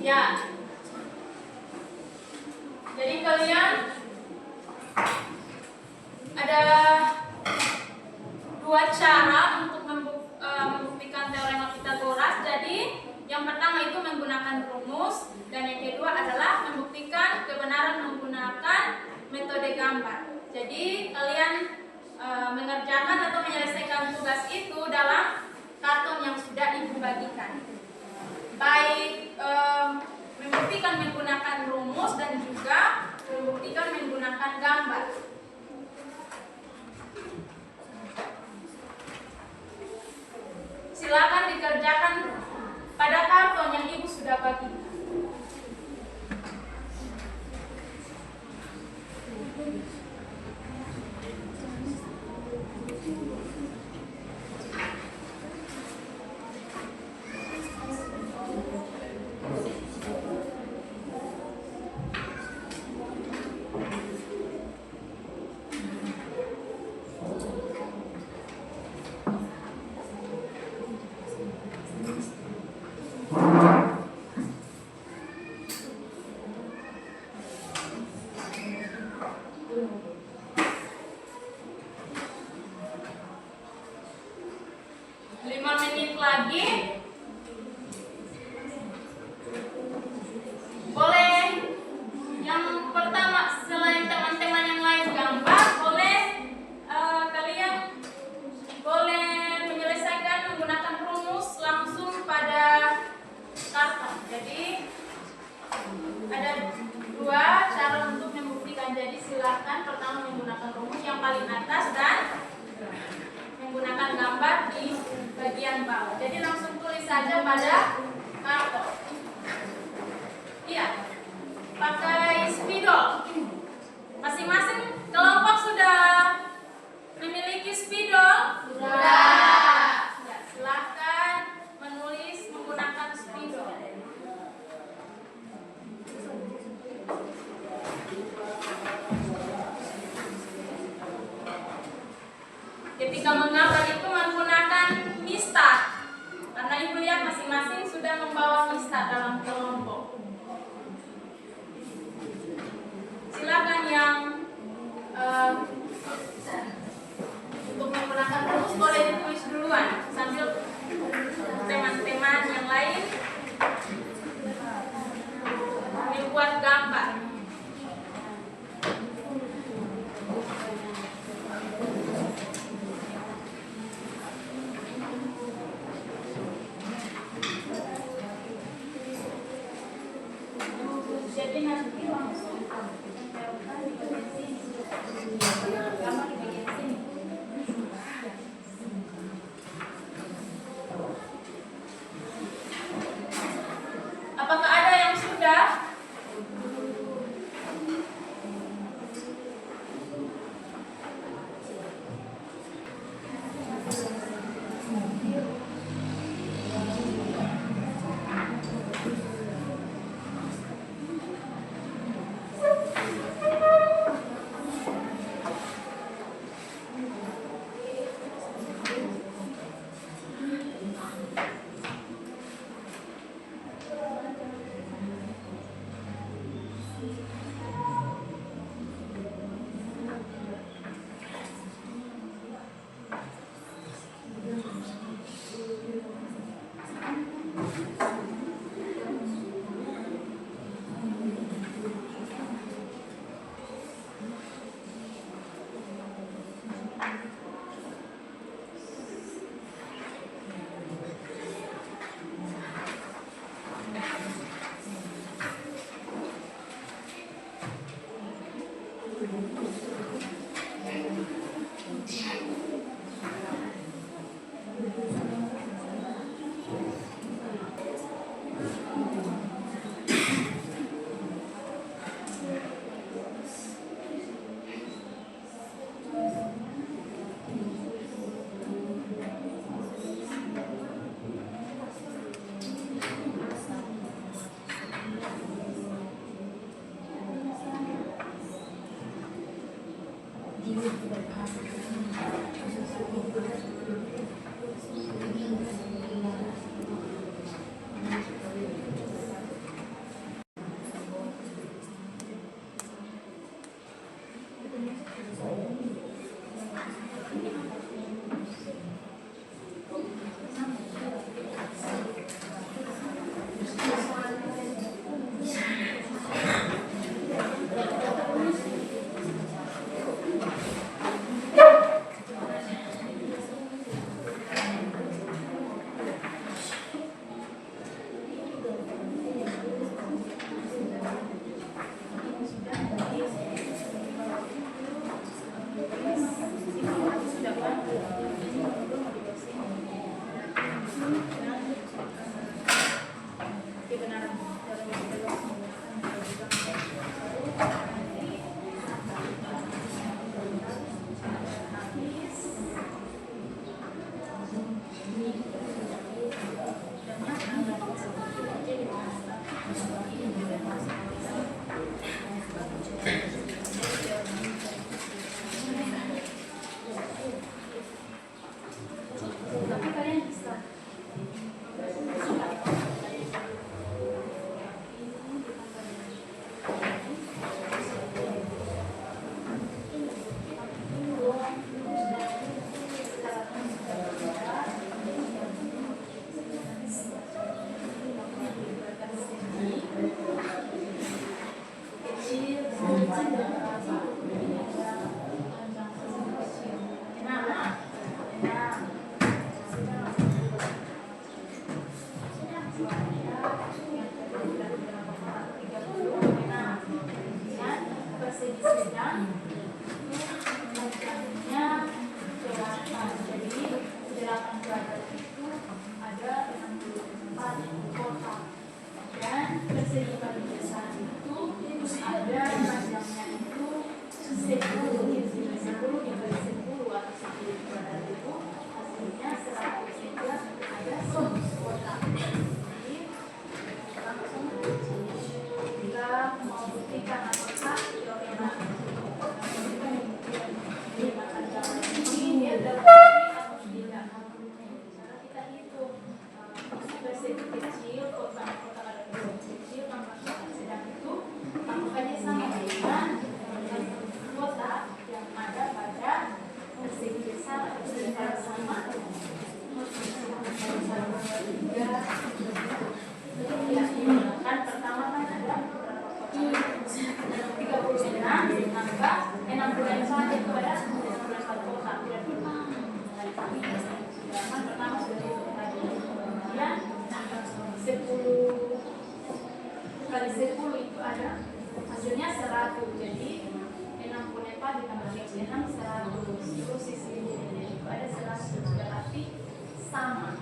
Ya. Jadi kalian ada dua cara untuk membuktikan teorema Pythagoras. Jadi yang pertama itu menggunakan rumus, dan yang kedua adalah membuktikan kebenaran menggunakan metode gambar. Jadi kalian mengerjakan atau menyelesaikan tugas itu dalam karton yang sudah ibu bagikan. Baik membuktikan menggunakan rumus dan juga membuktikan menggunakan gambar. Silakan dikerjakan pada karton yang ibu sudah bagikan. Lagi boleh yang pertama, selain teman-teman yang lain gambar, boleh kalian boleh menyelesaikan menggunakan rumus langsung pada karton. Jadi ada dua cara untuk membuktikan. Jadi silakan pertama menggunakan rumus yang paling atas dan menggunakan gambar di bagian bawah. Jadi langsung tulis saja pada karton. Iya, pakai spidol. Masing-masing kelompok sudah memiliki spidol? Sudah. Ya, silakan menulis menggunakan spidol. Ketika menggambar itu menggunakan mistar, karena ibu lihat masing-masing sudah membawa mistar dalam kelompok. Silakan yang untuk menggunakan rumus boleh ditulis duluan sambil teman-teman yang lain membuat gambar. Jadi nanti langsung tempelkan di bagian sini. Gambar di bagian sini. Apakah ada yang sudah? Tapi kalian bisa. Kali 10 itu ada hasilnya 100, jadi 64 ditambah 6 100, terus sisi ini itu ada 100, berarti sama.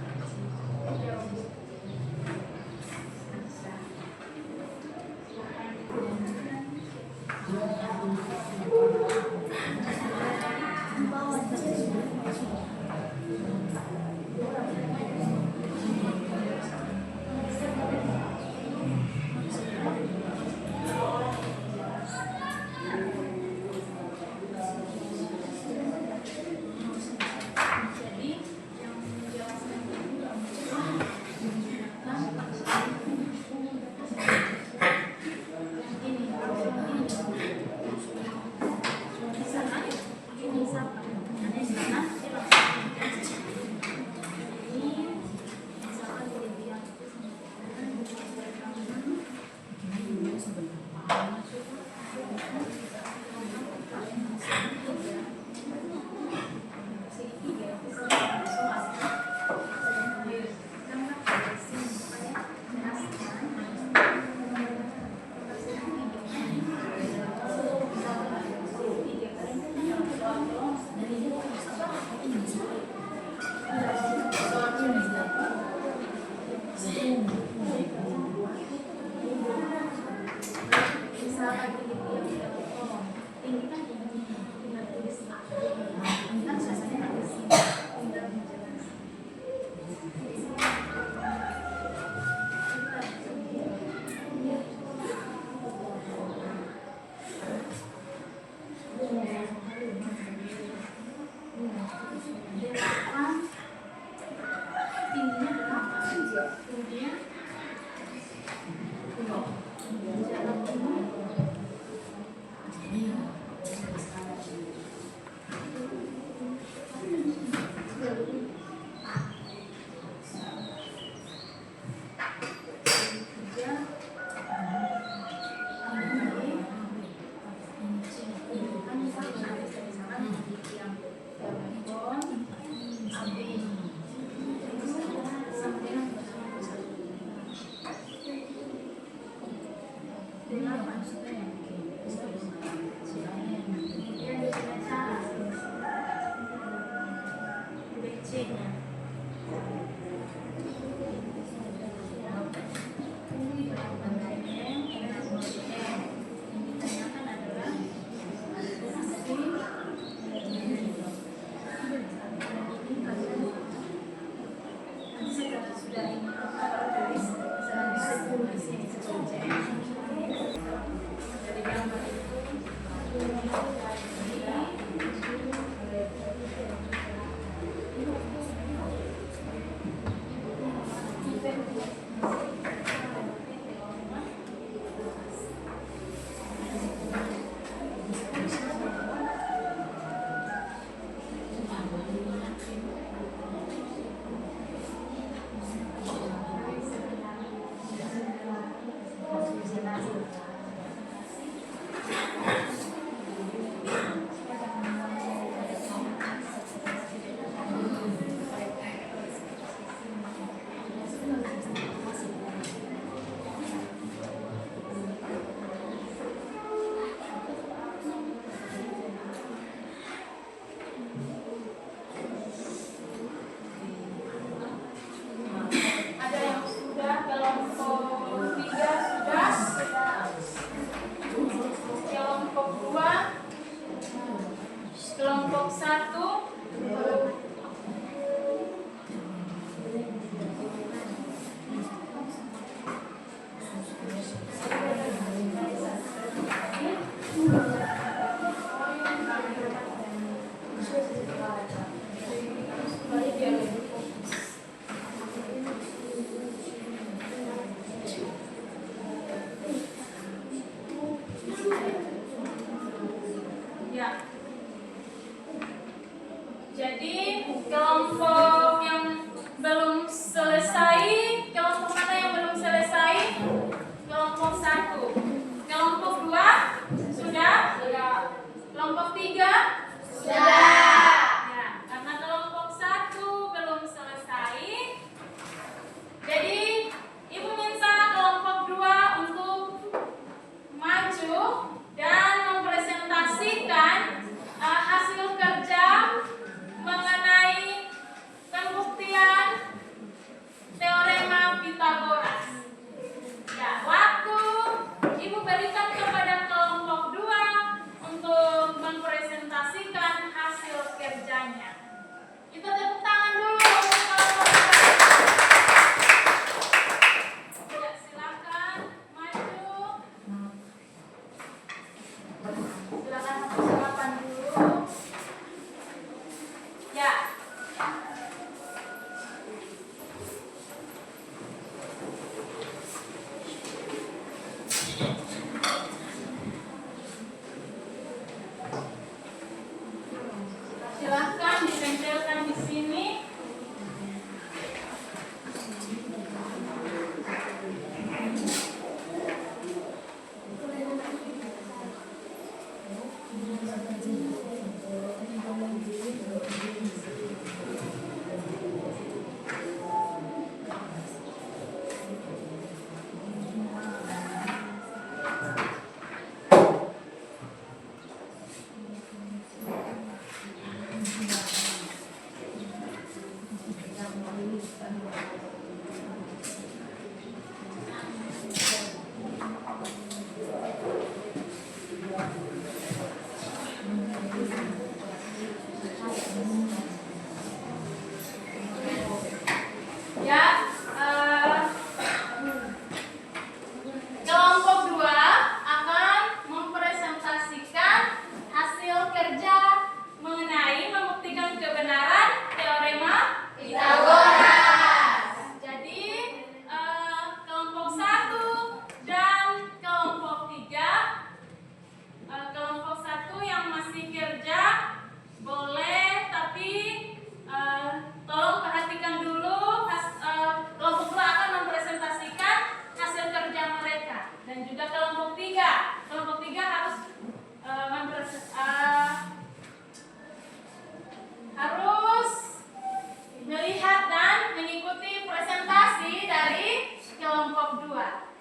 Jadi yang menjelaskan Kemudian ada yang sudah, kelompok 3 sudah, kelompok 2, kelompok 1, ya. Jadi kelompok yang belum selesai, kelompok mana yang belum selesai? Kelompok 1. Kelompok 2 sudah? Kelompok 3 sudah. Ya, karena kelompok 1 belum selesai. Jadi Ibu minta kelompok 2 untuk maju dan mempresentasikan hasil kerja mengenai pembuktian teorema Pythagoras. Ya, waktu Ibu berikan kepada kelompok 2 untuk mempresentasikan hasil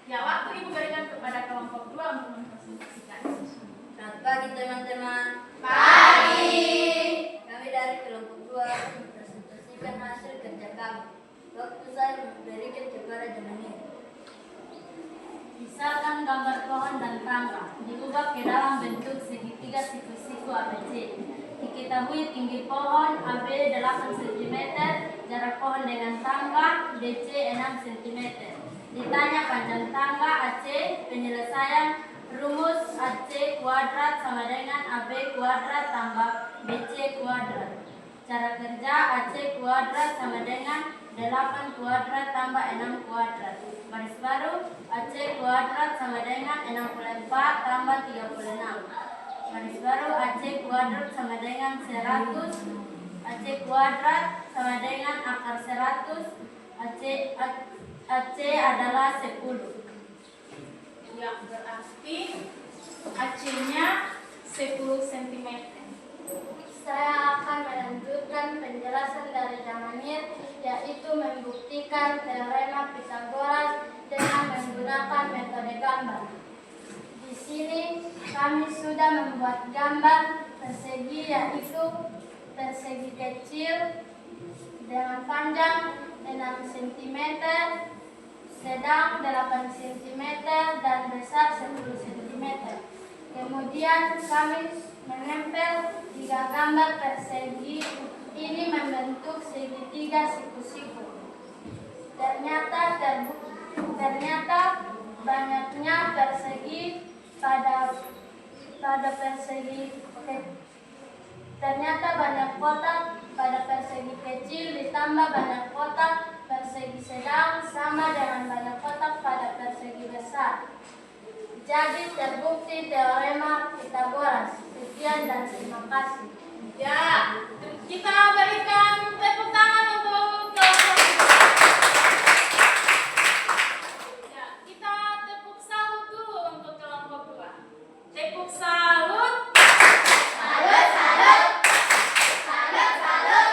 Ya, waktu Ibu berikan kepada kelompok 2 untuk mempresentasikan. Selamat pagi teman-teman. Pagi. Kami dari kelompok 2 mempresentasikan hasil kerja kami. Waktu saya memberikan kepada Jemani. Misalkan gambar pohon dan tangga diubah ke dalam bentuk segitiga siku-siku ABC. Diketahui tinggi pohon AB 8 cm, jarak pohon dengan tangga DC 6 cm. Ditanya panjang tangga AC, penyelesaian rumus AC kuadrat sama dengan AB kuadrat tambah BC kuadrat. Cara kerja AC kuadrat sama dengan 8 kuadrat tambah 6 kuadrat. Baris baru AC kuadrat sama dengan 64 tambah 36. Baris baru AC kuadrat sama dengan 100. AC kuadrat sama dengan akar 100. AC adalah 10. Ya, berarti AC-nya 10 cm. Saya akan melanjutkan penjelasan dari Jamanir, yaitu membuktikan teorema Pythagoras dengan menggunakan metode gambar. Di sini kami sudah membuat gambar persegi, yaitu persegi kecil dengan panjang 6 cm, sedang 8 cm, dan besar 10 cm. Kemudian kami menempel 3 gambar persegi ini membentuk segitiga siku-siku. Ternyata banyaknya persegi pada persegi ternyata banyak kotak pada persegi kecil ditambah banyak kotak persegi sedang sama dengan banyak kotak pada persegi besar. Jadi terbukti teorema Pythagoras. Sekian dan terima kasih. Ya, kita berikan tepuk tangan untuk kelompok 2. Ya, kita tepuk salut dulu untuk kelompok 2. Tepuk salut. Salut, salut. Salut, salut.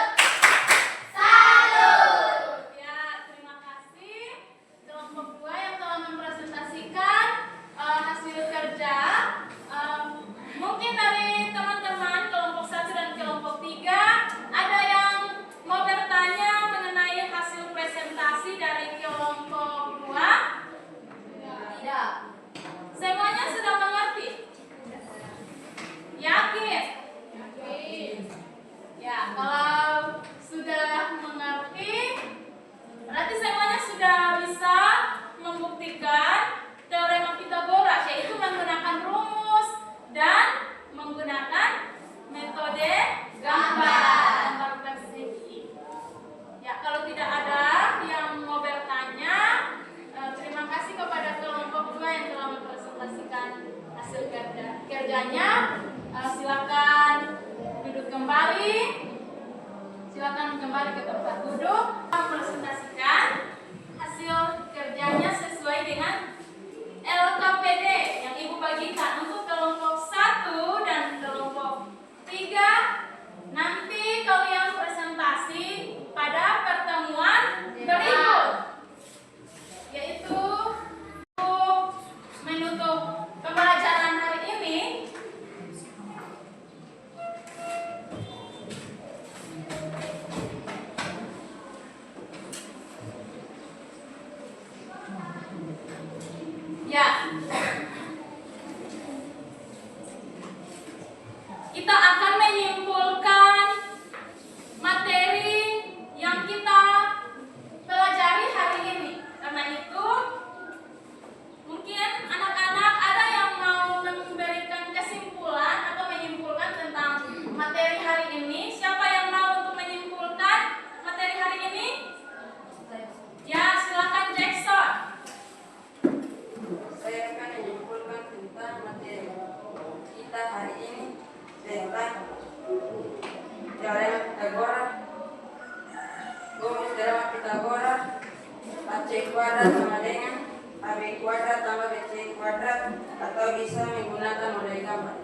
Salut. Ya, terima kasih kelompok 2 yang telah mempresentasikan hasil kerja. Mungkin dari teman-teman kelompok 1 dan kelompok 3 ada yang mau bertanya mengenai hasil presentasi dari kelompok 2? Tidak. Semuanya sudah mengerti? Yakin? Ya, kalau sudah mengerti, berarti semuanya sudah bisa membuktikan teorema Pythagoras, yaitu menggunakan rumus dan menggunakan metode gambar persegi. Ya, kalau tidak ada yang mau bertanya, terima kasih kepada kelompok 2 yang telah mempresentasikan hasil kerjanya. Silakan duduk kembali. Silakan kembali ke tempat duduk. Mempresentasikan hasil kerjanya sesuai dengan LKPD yang Ibu bagikan untuk kelompok 1 dan kelompok 3. Nanti kalian presentasi pada pertemuan berikut, yaitu untuk menutup pembelajaran hari ini. Ya, kita akan menyimpulkan materi yang kita pelajari hari ini. Karena itu, mungkin anak-anak ada yang mau memberikan kesimpulan atau menyimpulkan tentang materi hari ini. Siapa yang mau untuk menyimpulkan materi hari ini? Ya, silakan Jackson. Saya akan menyimpulkan tentang materi kita hari ini tentang teorema Pythagoras. Rumus teorema Pythagoras, AC kuadrat sama dengan AB kuadrat tambah BC kuadrat, atau bisa menggunakan model gambar.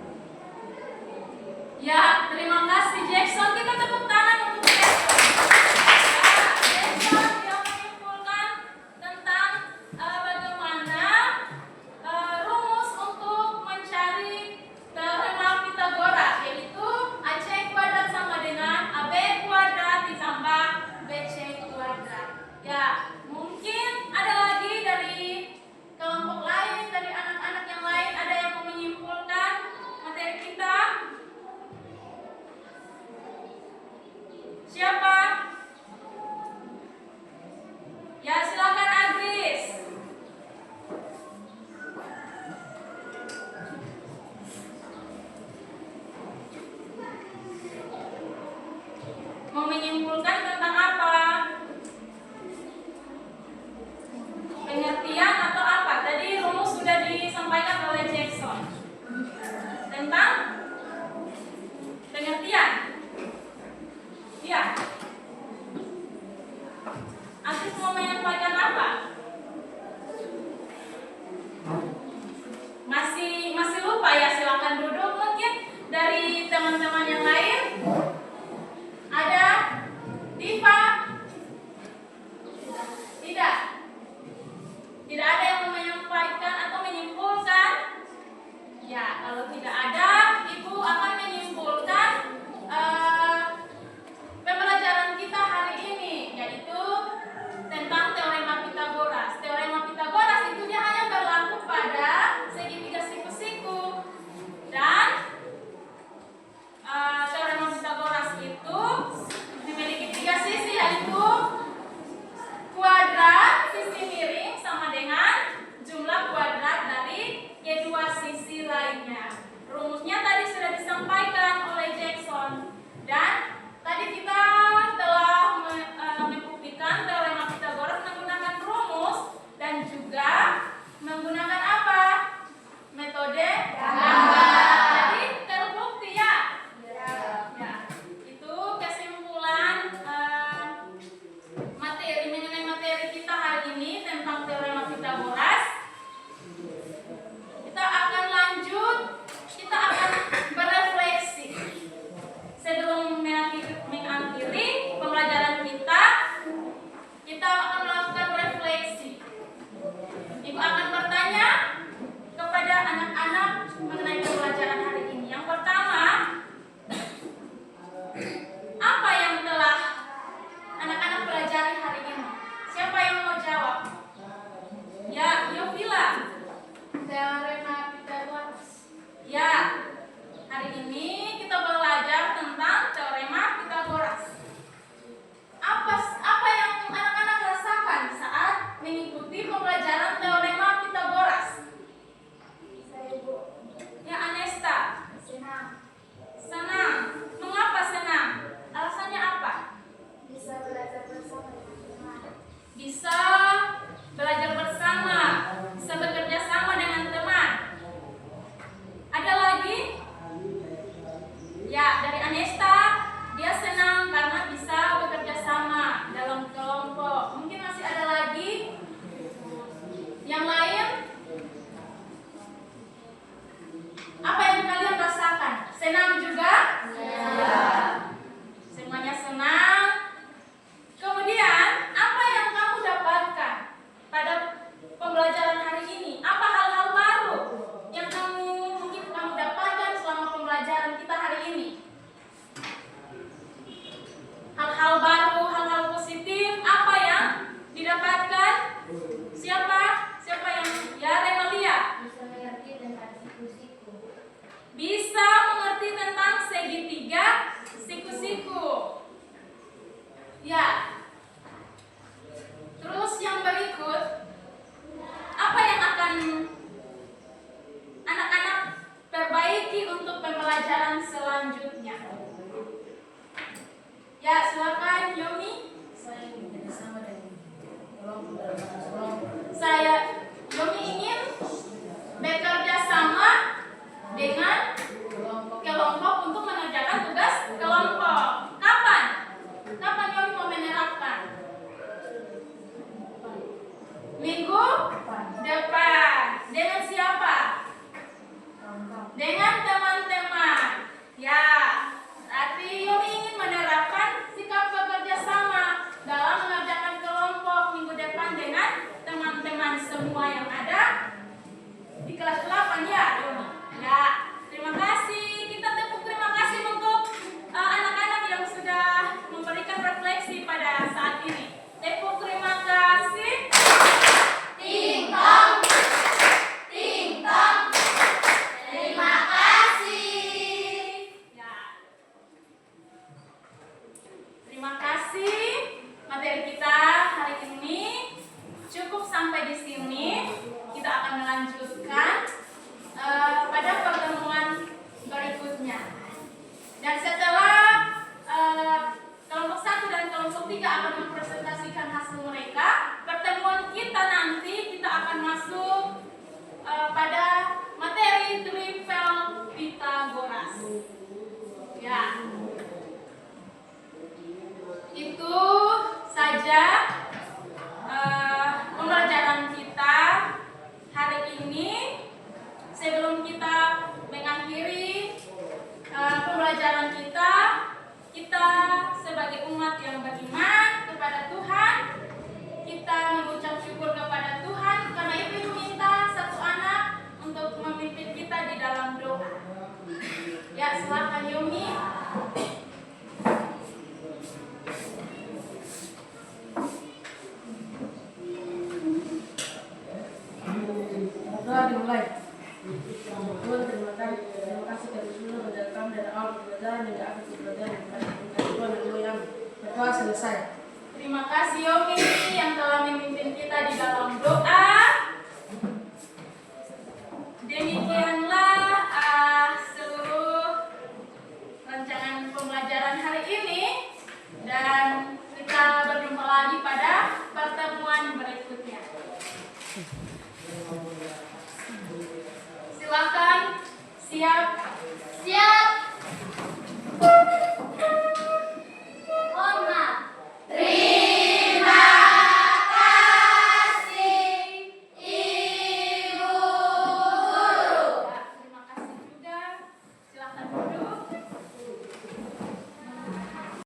Ya, terima kasih Jackson. Kita tepuk tangan untuk Jackson. Ya, Jackson yang menyimpulkan tentang bagaimana Yomi ingin bekerja sama dengan kelompok untuk mengerjakan tugas kelompok. Kapan? Kapan Yomi mau menerapkan? Minggu depan. Dengan siapa? Dengan teman-teman. Ya, berarti Yomi ingin menerapkan sikap bekerja sama dalam mengerjakan kelompok minggu depan dengan teman-teman semua yang ada di kelas 8 ya, Yomi. Ya, terima kasih. Kita tepuk terima kasih untuk anak-anak yang sudah memberikan refleksi pada saat ini. Tepuk terima kasih. Ting tong. Ting tong. Terima kasih. Ya. Terima kasih. Materi kita hari ini cukup sampai di sini. Kita akan melanjutkan pada pertemuan berikutnya. Dan setelah kelompok 1 dan kelompok 3 akan mempresentasikan hasil mereka, pertemuan kita nanti kita akan masuk pada materi trivial Pythagoras. Ya. Itu saja pembelajaran kita hari ini. Sebelum kita mengakhiri pembelajaran kita sebagai umat yang beriman kepada Tuhan, kita mengucap syukur kepada Tuhan karena Ibu minta satu anak untuk memimpin kita di dalam doa. Ya, silakan Yomi. Doa dimulai. Tuhan, terima kasih karena sudah menjadikan dari awal pembelajaran hingga akhir pembelajaran Tuhan yang mulia. Berdoa selesai. Terima kasih Yomi yang telah memimpin kita di dalam doa. Demikianlah seluruh rancangan pembelajaran hari ini, dan kita berjumpa lagi pada pertemuan berikutnya. Silakan siap. Siap.